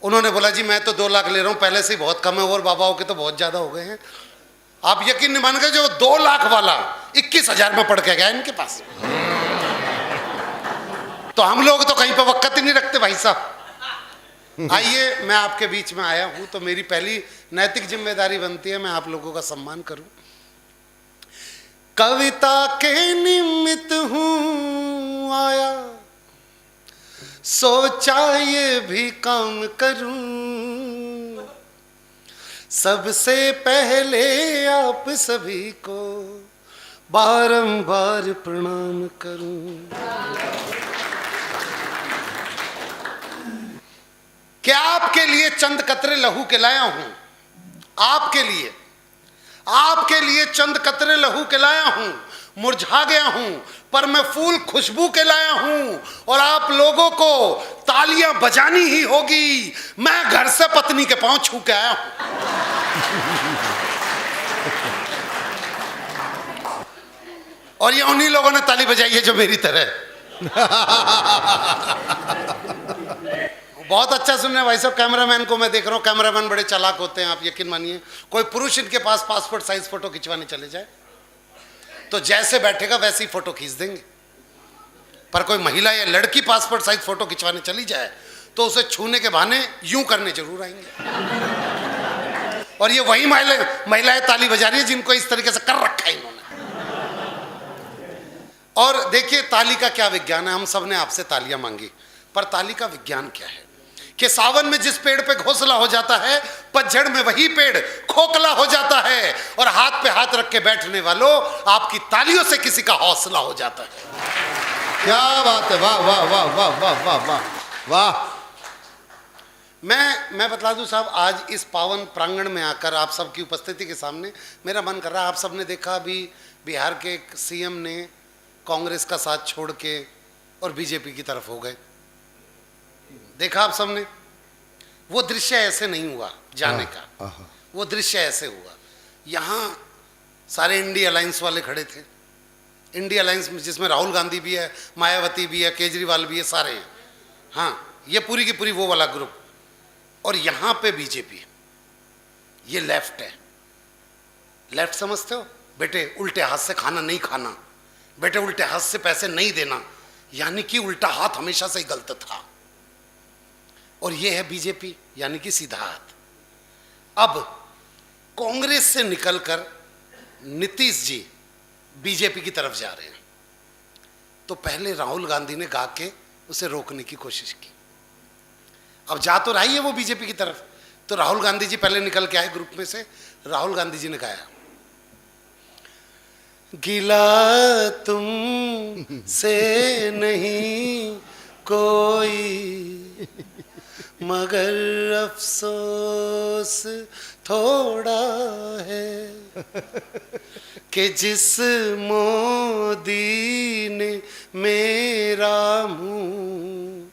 उन्होंने बोला जी मैं तो 2 लाख ले रहा हूं, पहले से ही बहुत कम है, और बाबाओं के तो बहुत ज्यादा हो गए हैं। आप यकीन नहीं मानेंगे, जो 2 लाख वाला 21,000 में पड़ के गया इनके पास। तो हम लोग तो कहीं पे वक्त ही नहीं रखते भाई साहब। आइए, मैं आपके बीच में आया हूं तो मेरी पहली नैतिक जिम्मेदारी बनती है मैं आप लोगों का सम्मान करूं। कविता के निमित्त हूं आया, सोचा ये भी काम करूं, सबसे पहले आप सभी को बारंबार प्रणाम करूं। क्या आपके लिए चंद कतरे लहू के लाया हूं, आपके लिए चंद कतरे लहू के लाया हूं। मुरझा गया हूं पर मैं फूल खुशबू के लाया हूं, और आप लोगों को तालियां बजानी ही होगी। मैं घर से पत्नी के पांव छू के आया हूं। और ये उन्हीं लोगों ने ताली बजाई है जो मेरी तरह। बहुत अच्छा सुन रहे हैं भाई साहब। कैमरामैन को मैं देख रहा हूँ, कैमरामैन बड़े चालाक होते हैं, आप यकीन मानिए। कोई पुरुष इनके पास पासपोर्ट साइज फोटो खिंचवाने चले जाए तो जैसे बैठेगा वैसे ही फोटो खींच देंगे, पर कोई महिला या लड़की पासपोर्ट साइज फोटो खिंचवाने चली जाए तो उसे छूने के बहाने यूं करने जरूर आएंगे। और ये वही महिलाएं ताली बजा रही है जिनको इस तरीके से कर रखा है इन्होंने। और देखिए ताली का क्या विज्ञान है। हम सब ने आपसे तालियां मांगी, पर ताली का विज्ञान क्या है कि सावन में जिस पेड़ पे घोंसला हो जाता है, पतझड़ में वही पेड़ खोखला हो जाता है। और हाथ पे हाथ रख के बैठने वालों, आपकी तालियों से किसी का हौसला हो जाता है। क्या बात है, वाह वाह वाह वाह वाह वाह वाह वाह। मैं बतला दूं साहब, आज इस पावन प्रांगण में आकर आप सबकी उपस्थिति के सामने मेरा मन कर रहा है, आप सबने देखा अभी बिहार के सीएम ने कांग्रेस का साथ छोड़ के और बीजेपी की तरफ हो गए, देखा आप सबने। वो दृश्य ऐसे नहीं हुआ जाने का, वो दृश्य ऐसे हुआ, यहाँ सारे इंडिया अलायंस वाले खड़े थे, इंडिया अलायंस जिसमें राहुल गांधी भी है, मायावती भी है, केजरीवाल भी है, सारे हैं। हाँ, ये पूरी की पूरी वो वाला ग्रुप, और यहाँ पे बीजेपी, ये लेफ्ट है। लेफ्ट समझते हो बेटे? उल्टे हाथ से खाना नहीं खाना, बेटे उल्टे हाथ से पैसे नहीं देना, यानी कि उल्टा हाथ हमेशा से ही गलत था। और ये है बीजेपी, यानी कि सीधा हाथ। अब कांग्रेस से निकलकर नीतीश जी बीजेपी की तरफ जा रहे हैं, तो पहले राहुल गांधी ने गा के उसे रोकने की कोशिश की। अब जा तो रही है वो बीजेपी की तरफ, तो राहुल गांधी जी पहले निकल के आए ग्रुप में से। राहुल गांधी जी ने गाया, गिला तुम से नहीं कोई, मगर अफसोस थोड़ा है कि जिस मोदी ने मेरा मुंह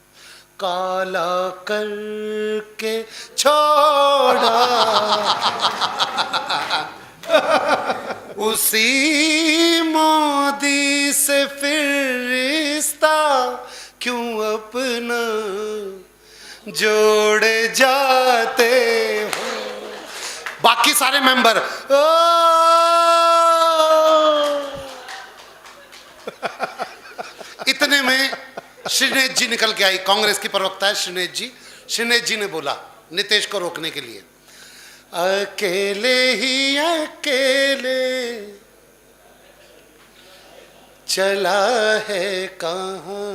काला करके छोड़ा, उसी मोदी से फिर रिश्ता क्यों अपना जोड़े जाते हो। बाकी सारे मेंबर इतने में श्रीनेत जी निकल के आई, कांग्रेस की प्रवक्ता है श्रीनेत जी। श्रीनेत जी ने बोला नीतीश को रोकने के लिए, अकेले ही अकेले चला है कहाँ,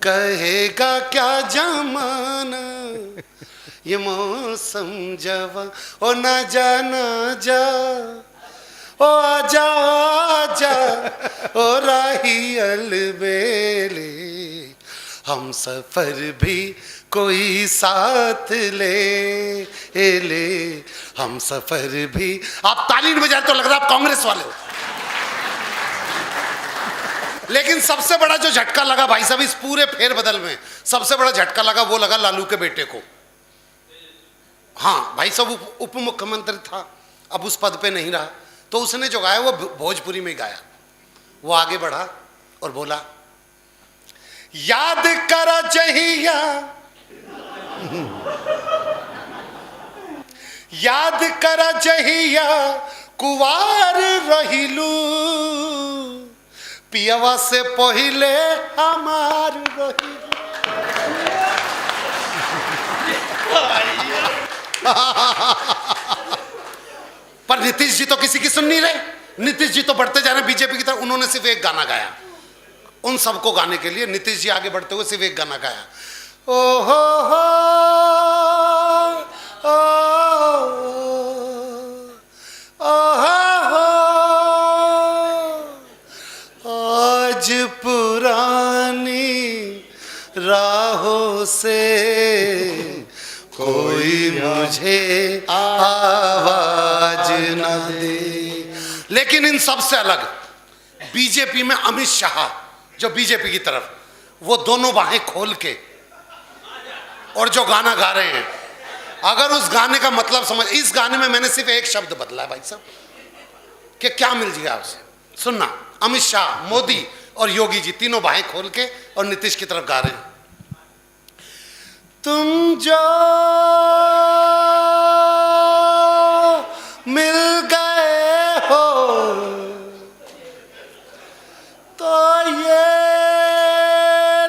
कहेगा क्या जमाना, ये मौसम जवा ओ ना जा ना जा, ओ आजा आजा ओ राही अलबेले, हम सफर भी कोई साथ ले ले, हम सफर भी। आप ताली नहीं बजा तो लग रहा आप कांग्रेस वाले हो। लेकिन सबसे बड़ा जो झटका लगा भाई साहब इस पूरे फेरबदल में, सबसे बड़ा झटका लगा वो लगा लालू के बेटे को। हाँ भाई साहब उप मुख्यमंत्री था, अब उस पद पे नहीं रहा, तो उसने जो गाया वो भोजपुरी में गाया। वो आगे बढ़ा और बोला, याद करा जहिया, याद करा जहिया कुवार रहिलू, पियवा से पहिले हमार रहिलू। पर नीतीश जी तो किसी की सुन नहीं रहे, नीतीश जी तो बढ़ते जा रहे बीजेपी की तरफ। उन्होंने सिर्फ एक गाना गाया, उन सबको गाने के लिए नीतीश जी आगे बढ़ते हुए सिर्फ एक गाना गाया, ओ हो आज पुरानी राहों से कोई मुझे आवाज न दे। लेकिन इन सब से अलग बीजेपी में अमित शाह जो बीजेपी की तरफ, वो दोनों बाहें खोल के और जो गाना गा रहे हैं, अगर उस गाने का मतलब समझ, इस गाने में मैंने सिर्फ एक शब्द बदला है भाई साहब, कि क्या मिल जाएगा उसे। सुनना, अमित शाह, मोदी और योगी जी तीनों बाहें खोल के और नीतीश की तरफ गा रहे हैं, तुम जो मिल गए हो तो ये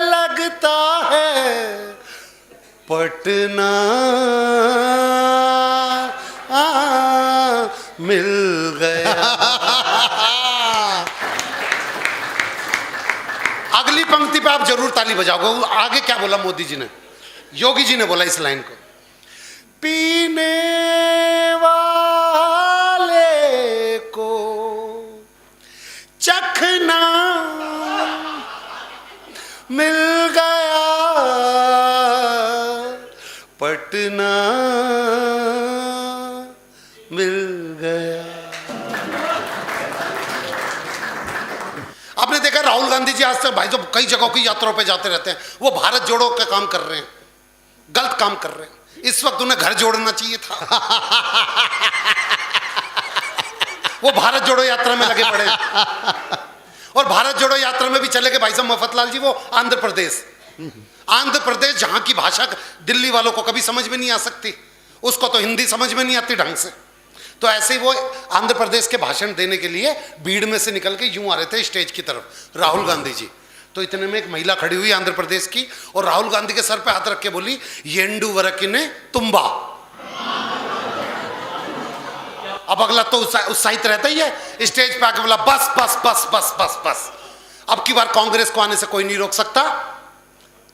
लगता है पटना मिल गया। अगली पंक्ति पे आप जरूर ताली बजाओगे। आगे क्या बोला मोदी जी ने, योगी जी ने बोला इस लाइन को, पीने वाले को चखना मिल गया, पटना मिल गया। आपने देखा राहुल गांधी जी आज तक भाई जो कई जगहों की यात्राओं पे जाते रहते हैं, वो भारत जोड़ो का काम कर रहे हैं, गलत काम कर रहे हैं। इस वक्त उन्हें घर जोड़ना चाहिए था। वो भारत जोड़ो यात्रा में लगे पड़े, और भारत जोड़ो यात्रा में भी चले गए भाई साहब मफतलाल जी, वो आंध्र प्रदेश। आंध्र प्रदेश जहां की भाषा दिल्ली वालों को कभी समझ में नहीं आ सकती, उसको तो हिंदी समझ में नहीं आती ढंग से। तो ऐसे ही वो आंध्र प्रदेश के भाषण देने के लिए भीड़ में से निकल के यूं आ रहे थे स्टेज की तरफ राहुल गांधी जी। तो इतने में एक महिला खड़ी हुई आंध्र प्रदेश की, और राहुल गांधी के सर पे हाथ रख के बोली, येंडू वरकिने तुम्बा। अब अगला तो उत्साहित रहता ही है, स्टेज पे आके बोला बस बस बस बस बस बस, अब की बार कांग्रेस को आने से कोई नहीं रोक सकता।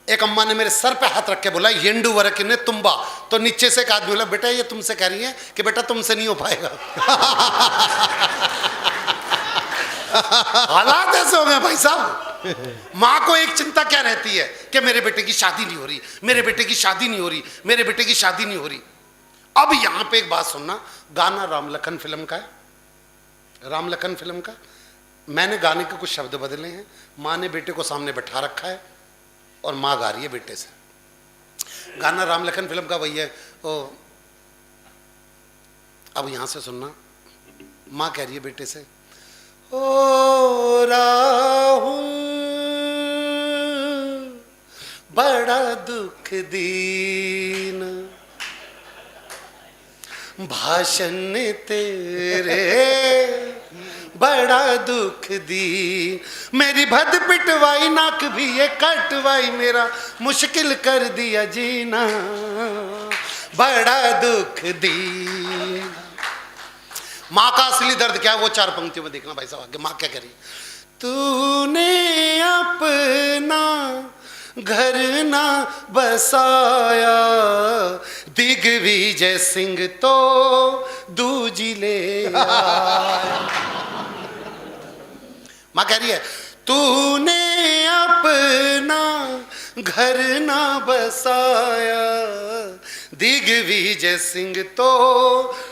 एक अम्मा ने मेरे सर पे हाथ रख के बोला, येंडू वरकिने तुम्बा। तो नीचे से एक आदमी बोला, बेटा ये तुमसे कह रही है कि बेटा तुमसे नहीं हो पाएगा। हालात ऐसे हो गए भाई साहब। माँ को एक चिंता क्या रहती है कि मेरे बेटे की शादी नहीं हो रही, मेरे बेटे की शादी नहीं हो रही, मेरे बेटे की शादी नहीं हो रही। अब यहां पे एक बात सुनना, गाना राम लखन फिल्म का है, राम लखन फिल्म का। मैंने गाने के कुछ शब्द बदले हैं, माँ ने बेटे को सामने बैठा रखा है और माँ गा रही है बेटे से। गाना राम लखन फिल्म का वही है। अब यहां से सुनना, माँ कह रही है बेटे से, ओ राहुल बड़ा दुख दीन, भाषण तेरे बड़ा दुख दी, मेरी भद पिटवाई नाक भी ये कटवाई, मेरा मुश्किल कर दिया जीना, बड़ा दुख दी। माँ का असली दर्द क्या है वो चार पंक्तियों में देखना भाई साहब। आगे माँ क्या करी, तूने अपना घर ना बसाया, दिग्विजय सिंह तो दूजी ले आया। माँ कह रही है, तूने अपना घर ना बसाया, दिग्विजय सिंह तो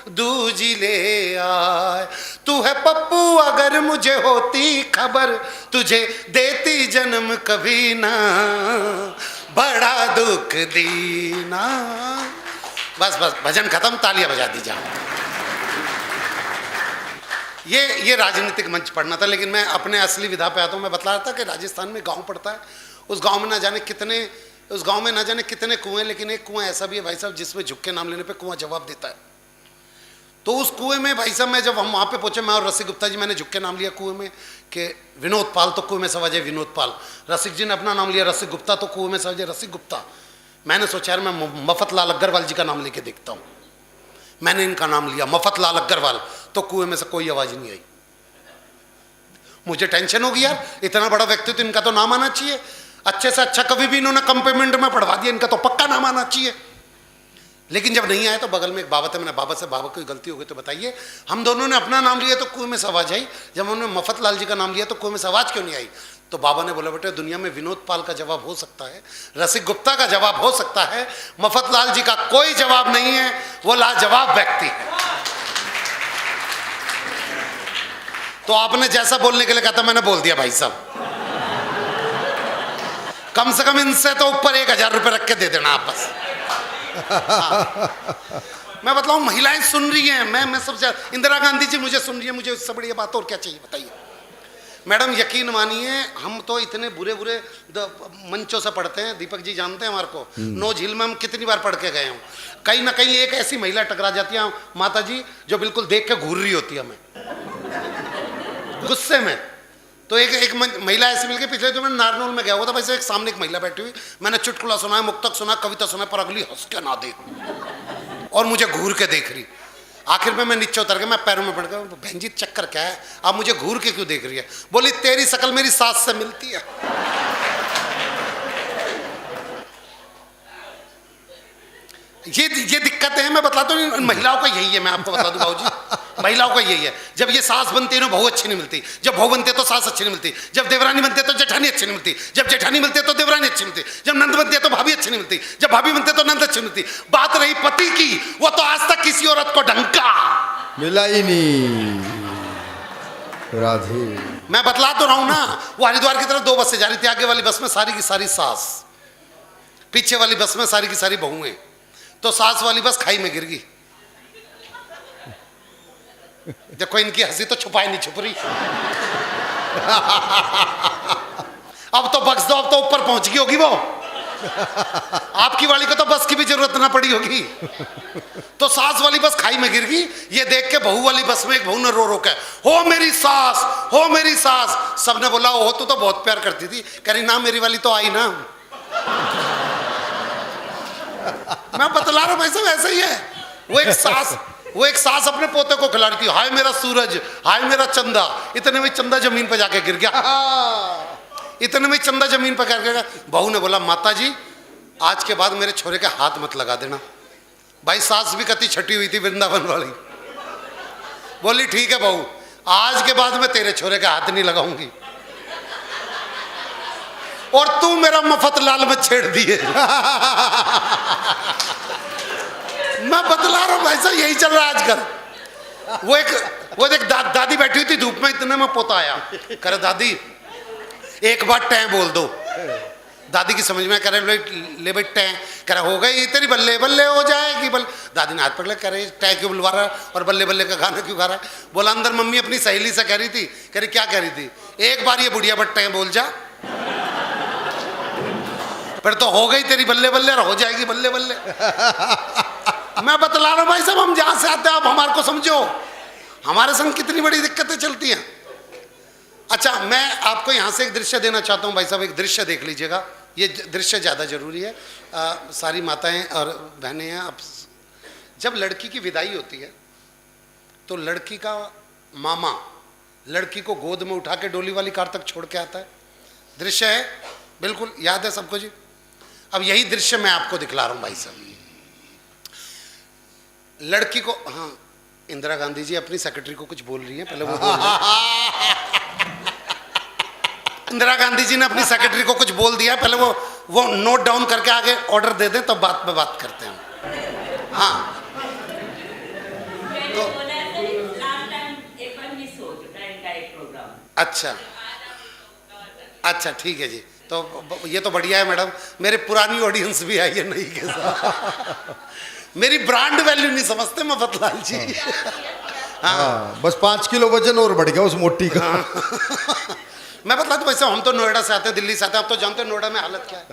दूजी ले आए। तू है पप्पू अगर मुझे होती खबर, तुझे देती जन्म कभी ना, बड़ा दुख दीना। बस बस भजन खत्म, तालियां बजा दी जाओ। ये राजनीतिक मंच पढ़ना था, लेकिन मैं अपने असली विधा पे आता हूँ। मैं बतला रहा था कि राजस्थान में गांव पड़ता है, उस गांव में ना जाने कितने कुएं, लेकिन एक कुआं ऐसा भी है भाई साहब जिसमें झुक के नाम लेने पे कुआं जवाब देता है। तो उस कुएं में भाई साहब, मैं जब हम वहाँ पे पहुंचे, मैं और रसिक गुप्ता जी, मैंने झुक के नाम लिया कुएं में कि विनोद पाल, तो कुएं में सवाज है विनोद पाल। रसिक जी ने अपना नाम लिया रसिक गुप्ता, तो कुएं में सवाज है रसिक गुप्ता। मैंने सोचा यार मैं मफतलाल अग्रवाल जी का नाम लेके देखता हूँ। मैंने इनका नाम लिया मफतलाल अग्रवाल, तो कुएं में से कोई आवाज नहीं आई। मुझे टेंशन होगी यार, इतना बड़ा व्यक्तित्व, इनका तो नाम आना चाहिए। अच्छे से अच्छा कभी भी इन्होंने कंपेमेंट में पढ़वा दिया, इनका तो पक्का नाम आना चाहिए। लेकिन जब नहीं आया तो बगल में एक बाबा थे, मैंने बाबा से, बाबा कोई गलती हो गई तो बताइए। हम दोनों ने अपना नाम लिया तो कुएं में से आवाज आई, जब उन्होंने मफतलाल जी का नाम लिया तो कुएं में से आवाज क्यों नहीं आई? तो बाबा ने बोला, बेटे दुनिया में विनोद पाल का जवाब हो सकता है, रसिक गुप्ता का जवाब हो सकता है, मफतलाल जी का कोई जवाब नहीं है, वो लाजवाब व्यक्ति है। तो आपने जैसा बोलने के लिए कहा था मैंने बोल दिया भाई साहब। कम से कम इनसे तो ऊपर 1000 रुपए रख के दे देना आप बस। मैं बतलाऊं, महिलाएं सुन रही हैं, मैं सबसे, इंदिरा गांधी जी मुझे सुन रही है, मुझे उससे बड़ी बात और क्या चाहिए बताइए। मैडम यकीन मानिए, हम तो इतने बुरे बुरे मंचों से पढ़ते हैं, दीपक जी जानते हैं हमारे को, नो झील में हम कितनी बार पढ़ के गए हूँ। कहीं ना कहीं एक ऐसी महिला टकरा जाती है माता जी, जो बिल्कुल देख के घूर रही होती है हमें गुस्से में। तो एक महिला ऐसी मिल गई, पिछले जो मैं नारनौल में गया हुआ था, वैसे एक सामने एक महिला बैठी हुई, मैंने चुटकुला सुना, मुक्तक सुना, कविता सुना, पर अगली हंस के ना देख और मुझे घूर के देख रही। आखिर में मैं नीचे उतर गया, मैं पैरों में पड़ गया, बहन जी चक्कर क्या है, आप मुझे घूर के क्यों देख रही है? बोली तेरी शक्ल मेरी सास से मिलती है। ये दिक्कतें हैं, मैं बतलाता हूँ, महिलाओं का यही है, मैं आपको बता दूं बाबूजी, महिलाओं का यही है, जब ये सास बनती है ना बहू अच्छी नहीं मिलती, जब बहू बनती है तो सास अच्छी नहीं मिलती, जब देवरानी बनती है तो जेठानी अच्छी नहीं मिलती, जब जेठानी मिलती है तो देवरानी अच्छी मिलती, जब नंद बनती है तो भाभी अच्छी नहीं मिलती, जब भाभी बनती है तो नंद अच्छी मिलती। बात रही पति की, वो तो आज तक किसी औरत को ढंका मिला ही नहीं। राधे, मैं बतला तो रहा हूं ना। वो हरिद्वार की तरफ 2 बसें जा रही थी, आगे वाली बस में सारी की सारी सास, पीछे वाली बस में सारी की सारी बहुएं। तो सास वाली बस खाई में गिर गई। देखो इनकी हंसी तो छुपाई नहीं छुप रही। अब तो बख्श दो, अब तो ऊपर पहुंच गई होगी वो। आपकी वाली को तो बस की भी जरूरत ना पड़ी होगी। तो सास वाली बस खाई में गिर गई। ये देख के बहू वाली बस में एक बहू ने रो रो के, हो मेरी सास, हो मेरी सास। सबने बोला हो तू तो बहुत प्यार करती थी। कह रही ना मेरी वाली तो आई ना। मैं बतला रहा हूं भाई साहब, ऐसा ही है। वो एक सास अपने पोते को खिला रही थी, हाय मेरा सूरज, हाय मेरा चंदा। इतने में चंदा जमीन पे जाके गिर गया। इतने में चंदा जमीन पर गिर गया। बहू ने बोला माता जी आज के बाद मेरे छोरे के हाथ मत लगा देना। भाई सास भी कति छठी हुई थी वृंदावन वाली। बोली ठीक है बहू, आज के बाद मैं तेरे छोरे के हाथ नहीं लगाऊंगी। और तू मेरा मफत लाल में छेड़ दिए। मैं बतला रहा हूं भाई साहब, यही चल रहा है आजकल। वो एक दादी बैठी हुई थी धूप में, इतने में पोता आया। करे दादी एक बार टैं बोल दो। दादी की समझ में, करे ले भाई टैं। करे हो गई तेरी बल्ले बल्ले हो जाएगी बल्ले। दादी ने हाथ पकड़ लिया, करे टैं क्यों बुलवा रहा है और बल्ले बल्ले का गाना क्यों गा रहा है। बोला अंदर मम्मी अपनी सहेली से कह रही थी। कह रही क्या कह रही थी, एक बार ये बुढ़िया बट टैं बोल जा, फिर तो हो गई तेरी बल्ले बल्ले और हो जाएगी बल्ले बल्ले। मैं बतला रहा हूं भाई साहब, हम जहां से आते हैं आप हमारे को समझो। हमारे संग कितनी बड़ी दिक्कतें चलती हैं। अच्छा मैं आपको यहां से एक दृश्य देना चाहता हूं भाई साहब, एक दृश्य देख लीजिएगा। ये दृश्य ज़्यादा जरूरी है। सारी माताएं और बहनें हैं। आप जब लड़की की विदाई होती है तो लड़की का मामा लड़की को गोद में उठा के डोली वाली कार तक छोड़ के आता है। दृश्य है, बिल्कुल याद है सबको जी। अब यही दृश्य मैं आपको दिखला रहा हूं भाई साहब। लड़की को, हाँ इंदिरा गांधी जी अपनी सेक्रेटरी को कुछ बोल रही हैं, पहले वो बोल इंदिरा गांधी जी ने अपनी सेक्रेटरी को कुछ बोल दिया, पहले वो नोट डाउन करके आगे ऑर्डर दे दें, तो बात पे बात करते हैं। हाँ तो अच्छा अच्छा ठीक है जी। तो ये तो बढ़िया है मैडम, मेरे पुरानी ऑडियंस भी आई है नई के साथ। मेरी ब्रांड वैल्यू नहीं समझते मैं बतलाल जी। हाँ बस 5 किलो वजन और बढ़ गया उस मोटी का। मैं बतला तो वैसे हम तो नोएडा से आते हैं, दिल्ली से आते हैं। आप तो जानते हैं नोएडा में हालत क्या है।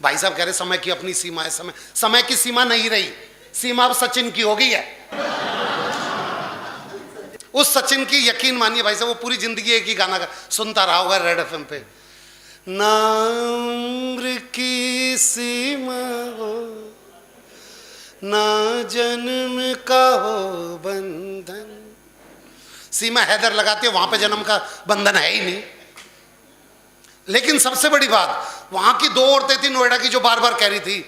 भाई साहब कह रहे समय की अपनी सीमा है। समय की सीमा नहीं रही, सीमा अब सचिन की हो गई है। उस सचिन की यकीन मानिए भाई साहब, वो पूरी जिंदगी एक ही गाना सुनता रहा होगा रेड एफएम पे। ना उम्र की सीमा हो, ना जन्म का हो बंधन। सीमा हैदर लगाती है, वहां पे जन्म का बंधन है ही नहीं। लेकिन सबसे बड़ी बात, वहां की 2 औरतें थी नोएडा की जो बार बार कह रही थी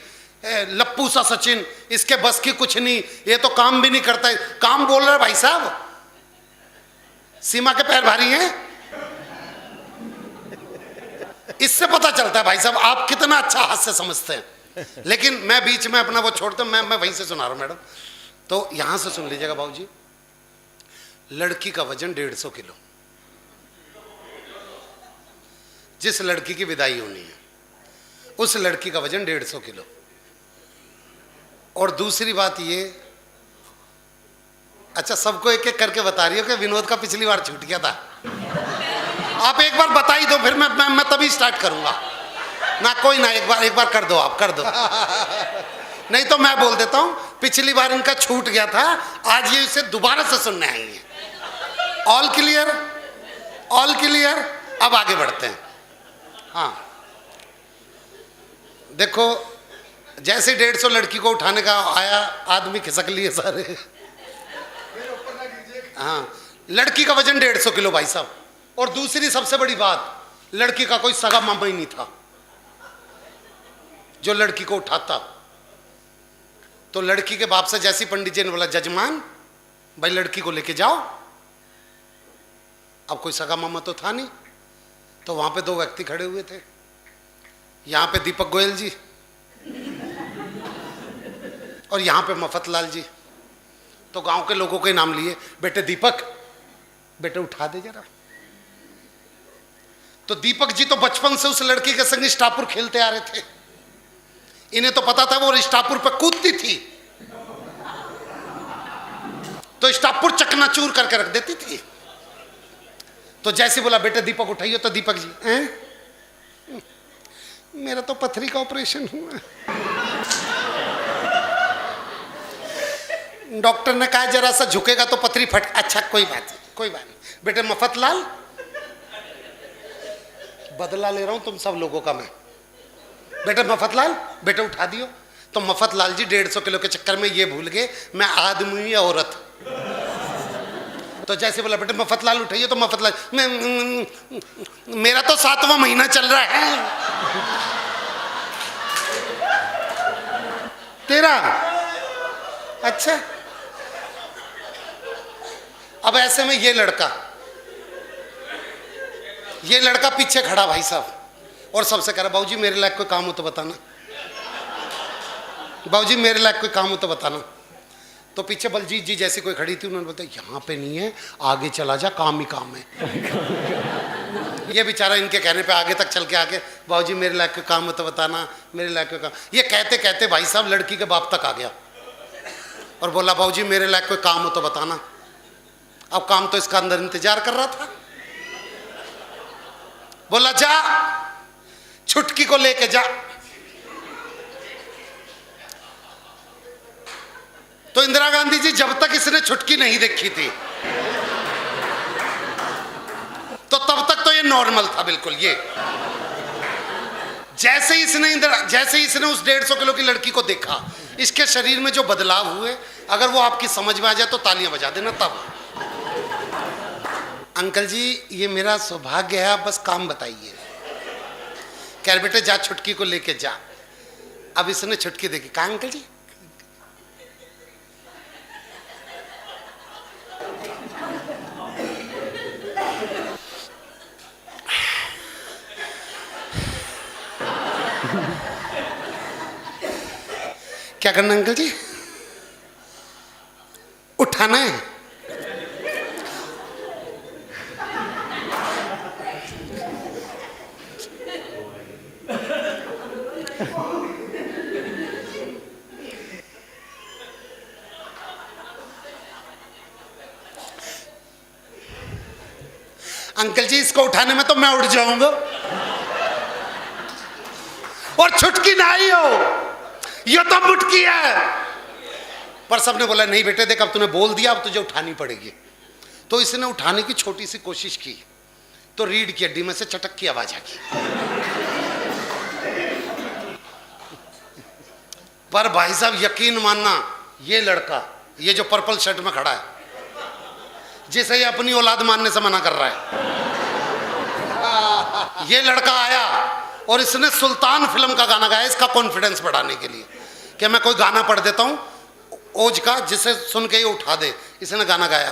लप्पू सा सचिन, इसके बस की कुछ नहीं, ये तो काम भी नहीं करता है। काम बोल रहा है भाई साहब, सीमा के पैर भारी हैं। इससे पता चलता है भाई साहब आप कितना अच्छा हास्य समझते हैं। लेकिन मैं बीच में अपना वो छोड़ता हूं, मैं वहीं से सुना रहा हूं मैडम। तो यहां से सुन लीजिएगा बाबूजी। लड़की का वजन 150 किलो, जिस लड़की की विदाई होनी है उस लड़की का वजन 150 किलो। और दूसरी बात ये, अच्छा सबको एक एक करके बता रही हो कि विनोद का पिछली बार छूट गया था। आप एक बार बता ही दो, फिर मैं तभी स्टार्ट करूंगा ना। कोई ना, एक बार कर दो, आप कर दो। नहीं तो मैं बोल देता हूं पिछली बार इनका छूट गया था, आज ये इसे दोबारा से सुनने आएंगे। All clear, all clear. अब आगे बढ़ते हैं। हाँ देखो, जैसे 150 लड़की को उठाने का आया, आदमी खिसक लिए सारे। हाँ लड़की का वजन 150 किलो भाई साहब। और दूसरी सबसे बड़ी बात, लड़की का कोई सगा मामा ही नहीं था जो लड़की को उठाता। तो लड़की के बाप से जैसी पंडित जी ने बोला जजमान भाई लड़की को लेके जाओ। अब कोई सगा मामा तो था नहीं, तो वहां पे दो व्यक्ति खड़े हुए थे, यहां पे दीपक गोयल जी और यहां पे मफतलाल जी। तो गांव के लोगों के नाम लिए, बेटे दीपक, बेटे उठा दे जरा। तो दीपक जी तो बचपन से उस लड़की के संग स्टापुर खेलते आ रहे थे, इन्हें तो पता था वो स्टापुर पे कूदती थी तो स्टापुर चकनाचूर करके रख देती थी। तो जैसे बोला बेटे दीपक उठाइए, तो दीपक जी मेरा तो पथरी का ऑपरेशन हुआ, डॉक्टर ने कहा जरा सा झुकेगा तो पथरी फट। अच्छा कोई बात नहीं, कोई बात नहीं। बेटे मफतलाल, बदला ले रहा हूं तुम सब लोगों का मैं। बेटे मफतलाल, बेटे उठा दियो। तो मफतलाल जी 150 किलो के चक्कर में ये भूल गए मैं आदमी या औरत। तो जैसे बोला बेटे मफतलाल उठाइए, तो मफतलाल मेरा तो 7वां महीना चल रहा है। तेरा? अच्छा। अब ऐसे में ये लड़का पीछे खड़ा भाई साहब, और सबसे कह रहा बाबूजी मेरे लायक कोई काम हो तो बताना, बाबूजी मेरे लायक कोई काम हो तो बताना। तो पीछे बलजीत जी जैसी कोई खड़ी थी, उन्होंने बताया यहाँ पे नहीं है, आगे चला जा, काम ही काम है। ये बेचारा इनके कहने पे आगे तक चल के आके, बाबूजी मेरे लायक कोई काम हो तो बताना, मेरे लायक कोई काम। ये कहते कहते भाई साहब लड़की के बाप तक आ गया और बोला बाबूजी मेरे लायक कोई काम हो तो बताना। अब काम तो इसका अंदर इंतजार कर रहा था। बोला जा छुटकी को लेके जा। तो इंदिरा गांधी जी जब तक इसने छुटकी नहीं देखी थी तो तब तक तो ये नॉर्मल था बिल्कुल। ये जैसे ही इसने उस 150 किलो की लड़की को देखा, इसके शरीर में जो बदलाव हुए, अगर वो आपकी समझ में आ जाए तो तालियां बजा देना तब। अंकल जी ये मेरा सौभाग्य है, आप बस काम बताइए। कह रहे बेटे जा छुटकी को लेके जा। अब इसने छुटकी देखी, कहा अंकल जी क्या करना अंकल जी? उठाना है। अंकल जी इसको उठाने में तो मैं उठ जाऊंगा और छुटकी ना ही हो, ये तो मुटकी है। पर सबने बोला नहीं बेटे देख अब तूने बोल दिया, अब तुझे उठानी पड़ेगी। तो इसने उठाने की छोटी सी कोशिश की तो रीढ़ की हड्डी में से चटक की आवाज आ गई। पर भाई साहब यकीन मानना, ये लड़का, ये जो पर्पल शर्ट में खड़ा है, जिसे ये अपनी औलाद मानने से मना कर रहा है, ये लड़का आया और इसने सुल्तान फिल्म का गाना गाया इसका कॉन्फिडेंस बढ़ाने के लिए कि मैं कोई गाना पढ़ देता हूं ओज का जिसे सुन के ये उठा दे। इसने गाना गाया,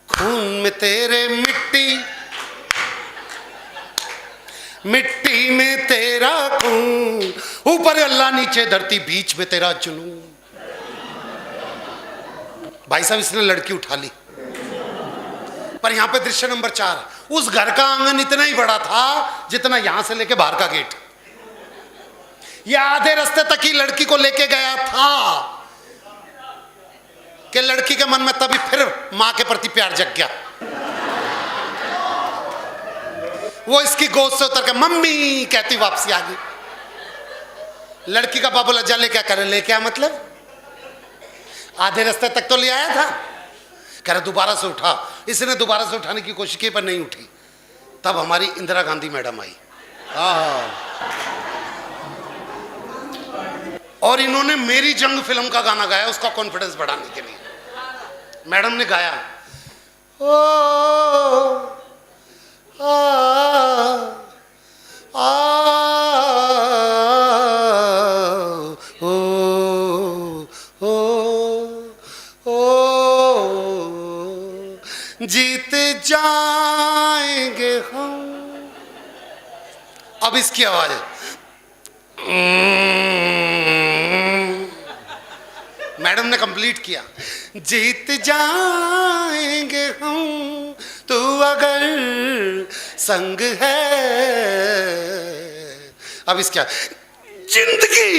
खून में तेरे मिट्टी, मिट्टी में तेरा खून, ऊपर अल्लाह नीचे धरती, बीच में तेरा जुनून। भाई साहब इसने लड़की उठा ली। पर यहां पे दृश्य नंबर 4, उस घर का आंगन इतना ही बड़ा था जितना यहां से लेके बाहर का गेट। यह आधे रास्ते तक ही लड़की को लेके गया था कि लड़की के मन में तभी फिर मां के प्रति प्यार जग गया। वो इसकी गोद से उतर के मम्मी कहती वापसी आ गई। लड़की का बाबू लज्जा ले क्या करे, ले क्या मतलब, आधे रास्ते तक तो ले आया था। कह रहा दोबारा से उठा। इसने दोबारा से उठाने की कोशिश की पर नहीं उठी। तब हमारी इंदिरा गांधी मैडम आई और इन्होंने मेरी जंग फिल्म का गाना गाया उसका कॉन्फिडेंस बढ़ाने के लिए। मैडम ने गाया, ओ आ आ ओ ओ ओ जाएंगे हम। अब इसकी आवाज है, मैडम ने कंप्लीट किया। जीत जाएंगे हम तू अगर संग है। अब इसका जिंदगी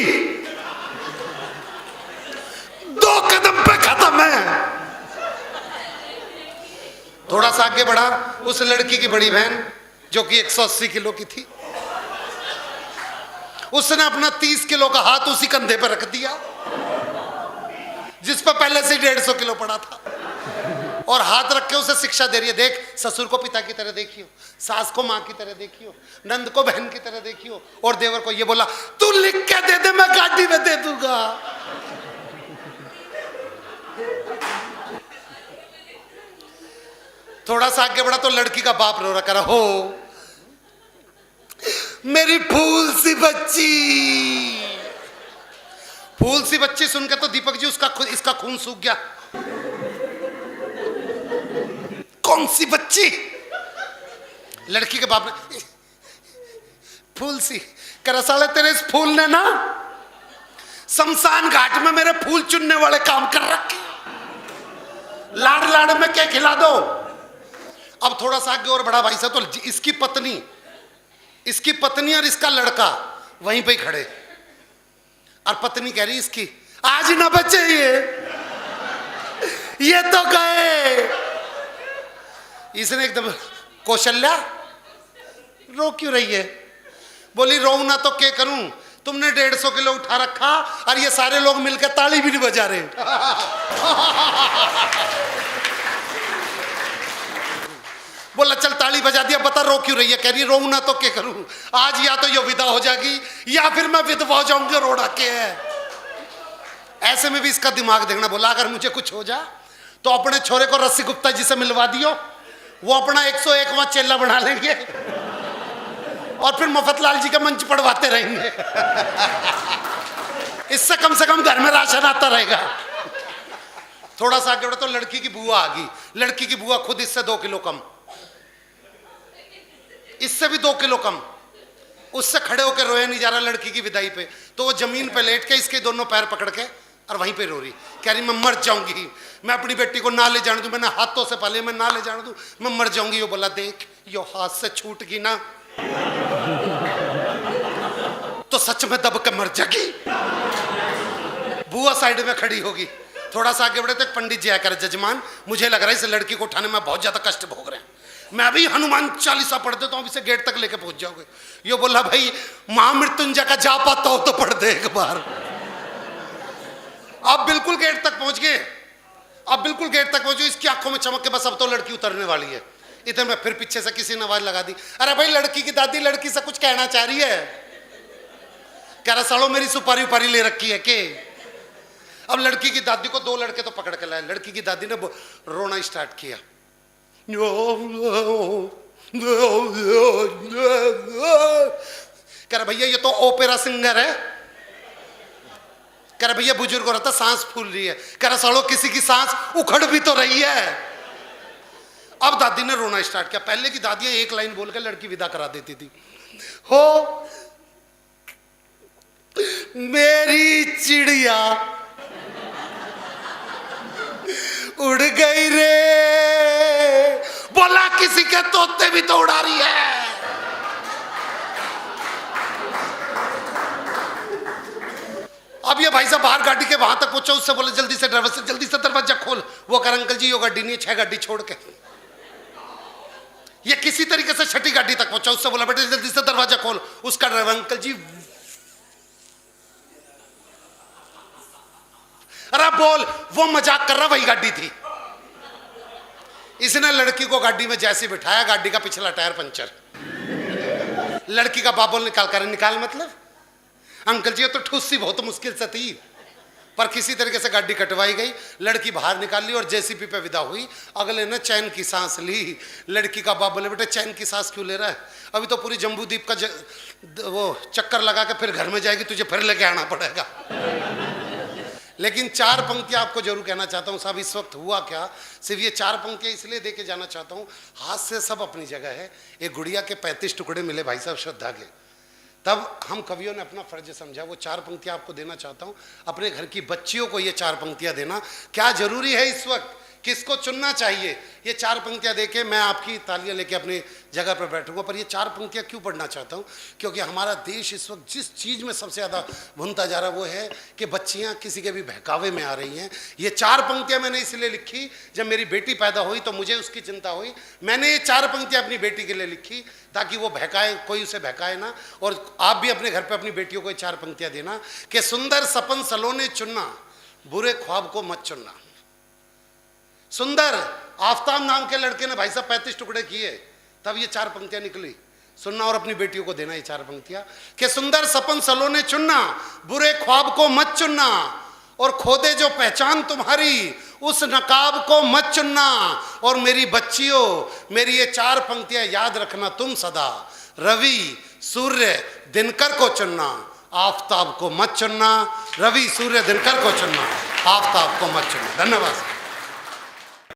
2 कदम पे खत्म है। थोड़ा सा आगे बढ़ा, उस लड़की की बड़ी बहन जो कि 180 किलो की थी, उसने अपना 30 किलो का हाथ उसी कंधे पर रख दिया जिस पर पहले से 150 किलो पड़ा था, और हाथ रख के उसे शिक्षा दे रही है, देख ससुर को पिता की तरह देखियो, सास को माँ की तरह देखियो, नंद को बहन की तरह देखियो, और देवर को ये बोला तू लिख के दे दे, मैं गाड़ी में दे दूंगा। थोड़ा सा आगे बढ़ा तो लड़की का बाप रो रहा, करा हो मेरी फूल सी बच्ची। फूल सी बच्ची सुनकर तो दीपक जी इसका खून सूख गया। कौन सी बच्ची? लड़की के बाप ने, फूल सी। करा साले तेरे इस फूल ने ना शमशान घाट में मेरे फूल चुनने वाले काम कर रखे, लाड़ लाड़ में क्या खिला दो। अब थोड़ा सा आगे और बड़ा भाई साहब, तो इसकी पत्नी और इसका लड़का वहीं पे ही खड़े, और पत्नी कह रही इसकी आज ना बचे ये तो गए। इसने एकदम, कौशल्या रो क्यों रही है? बोली रो ना तो क्या करूं, तुमने 150 किलो उठा रखा और ये सारे लोग मिलकर ताली भी नहीं बजा रहे। बोला चल ताली बजा दिया, बता रो क्यों रही है? कह रही रो ना तो क्या करूं, आज या तो ये विदा हो जाएगी या फिर मैं विधवा हो जाऊंगी, रोड़ा के है। ऐसे में भी इसका दिमाग देखना। बोला अगर मुझे कुछ हो जा तो अपने छोरे को रस्सी गुप्ता जी से मिलवा दियो, वो अपना 101वां चेला बना लेंगे और फिर मफतलाल जी का मंच पढ़वाते रहेंगे। इससे कम से कम घर में राशन आता रहेगा। थोड़ा सा आगे बढ़ा तो लड़की की बुआ आ गई। लड़की की बुआ खुद इससे 2 किलो कम, इससे भी 2 किलो कम। उससे खड़े होकर रोया नहीं जा रहा लड़की की विदाई पे, तो वो जमीन पे लेट के इसके दोनों पैर पकड़ के और वहीं पे रो रही, कह रही मैं मर जाऊंगी, मैं अपनी बेटी को ना ले जाने दूं, मैंने हाथों से पाले, मैं ना ले जाने दूं, मैं मर जाऊंगी। वो बोला देख यो हाथ से छूट गई ना तो सच में दब के मर जाएगी। बुआ साइड में खड़ी होगी। थोड़ा सा आगे बढ़े तो एक पंडित जी आकर, जजमान मुझे लग रहा है इस लड़की को उठाने में बहुत ज्यादा कष्ट भोग रहे हैं, मैं अभी हनुमान चालीसा पढ़ देता हूँ, इसे गेट तक लेके पहुंच जाओगे। यो बोला भाई महामृत्युंजय का जा पाता हो तो पढ़ दे एक बार। अब बिल्कुल गेट तक पहुंच गए, अब बिल्कुल गेट तक पहुंचे, इसकी आंखों में चमक के बस अब तो लड़की उतरने वाली है। इधर में फिर पीछे से किसी ने आवाज लगा दी, अरे भाई लड़की की दादी लड़की से कुछ कहना चाह रही है। कह रहा सालो मेरी सुपारी उपारी ले रखी है के। अब लड़की की दादी को 2 लड़के तो पकड़ के लाए। लड़की की दादी ने रोना स्टार्ट किया। कह रहा भैया ये तो ओपेरा सिंगर है। कह रहा भैया बुजुर्ग हो रहा था, सांस फूल रही है। कह रहा सालो किसी की सांस उखड़ भी तो रही है। अब दादी ने रोना स्टार्ट किया। पहले की दादियां एक लाइन बोल के लड़की विदा करा देती थी, हो मेरी चिड़िया उड़ गई रे। बोला किसी के तोते भी तो उड़ा रही है। अब ये भाई साहब बाहर गाड़ी के वहां तक पहुंचा, उससे बोले जल्दी से ड्राइवर से जल्दी से दरवाजा खोल। वो कर अंकल जी यो गाड़ी नहीं है, 6 गाड़ी छोड़ के। ये किसी तरीके से 6ठी गाड़ी तक पहुंचा, उससे बोला बेटे जल्दी से दरवाजा खोल। उसका ड्राइवर अंकल जी, अरे बोल, वो मजाक कर रहा, वही गाड़ी थी। इसने लड़की को गाड़ी में जैसे बिठाया, गाड़ी का पिछला टायर पंचर। लड़की का बाप बोल निकाल कर, निकाल मतलब अंकल जी ये तो ठुस्सी बहुत मुश्किल से थी, पर किसी तरीके से गाड़ी कटवाई गई। लड़की बाहर निकाल ली और जेसीपी पे विदा हुई। अगले ने चैन की सांस ली। लड़की का बाप बोले बेटे चैन की सांस क्यों ले रहा है, अभी तो पूरी जम्बू द्वीप का वो चक्कर लगा के फिर घर में जाएगी, तुझे फिर लेके आना पड़ेगा। लेकिन 4 पंक्तियां आपको जरूर कहना चाहता हूं साहब। इस वक्त हुआ क्या, सिर्फ ये 4 पंक्तियां इसलिए देके जाना चाहता हूं, हाथ से सब अपनी जगह है। एक गुड़िया के 35 टुकड़े मिले भाई साहब श्रद्धा के, तब हम कवियों ने अपना फर्ज समझा, वो 4 पंक्तियां आपको देना चाहता हूं। अपने घर की बच्चियों को ये 4 पंक्तियां देना क्या जरूरी है इस वक्त, किसको चुनना चाहिए। ये 4 पंक्तियां देके मैं आपकी तालियां लेके अपनी जगह पर बैठूंगा। पर ये 4 पंक्तियां क्यों पढ़ना चाहता हूं, क्योंकि हमारा देश इस वक्त जिस चीज में सबसे ज्यादा भुनता जा रहा है वो है कि बच्चियां किसी के भी बहकावे में आ रही हैं। ये 4 पंक्तियां मैंने इसलिए लिखी, जब मेरी बेटी पैदा हुई तो मुझे उसकी चिंता हुई। मैंने ये 4 पंक्तियां अपनी बेटी के लिए लिखी ताकि वो बहकाए, कोई उसे बहकाए ना। और आप भी अपने घर पे अपनी बेटियों को 4 पंक्तियां देना कि सुंदर सपन सलोने चुनना, बुरे ख्वाब को मत चुनना। सुंदर आफ्ताब नाम के लड़के ने भाई साहब 35 टुकड़े किए, तब ये 4 पंक्तियां निकली। सुनना और अपनी बेटियों को देना ये 4 पंक्तियां कि सुंदर सपन सलोने चुनना, बुरे ख्वाब को मत चुनना, और खोदे जो पहचान तुम्हारी उस नकाब को मत चुनना। और मेरी बच्चियों, मेरी ये 4 पंक्तियां याद रखना तुम सदा, रवि सूर्य दिनकर को चुनना, आफ्ताब को मत चुनना। रवि सूर्य दिनकर को चुनना, आफ्ताब को मत चुनना। धन्यवाद।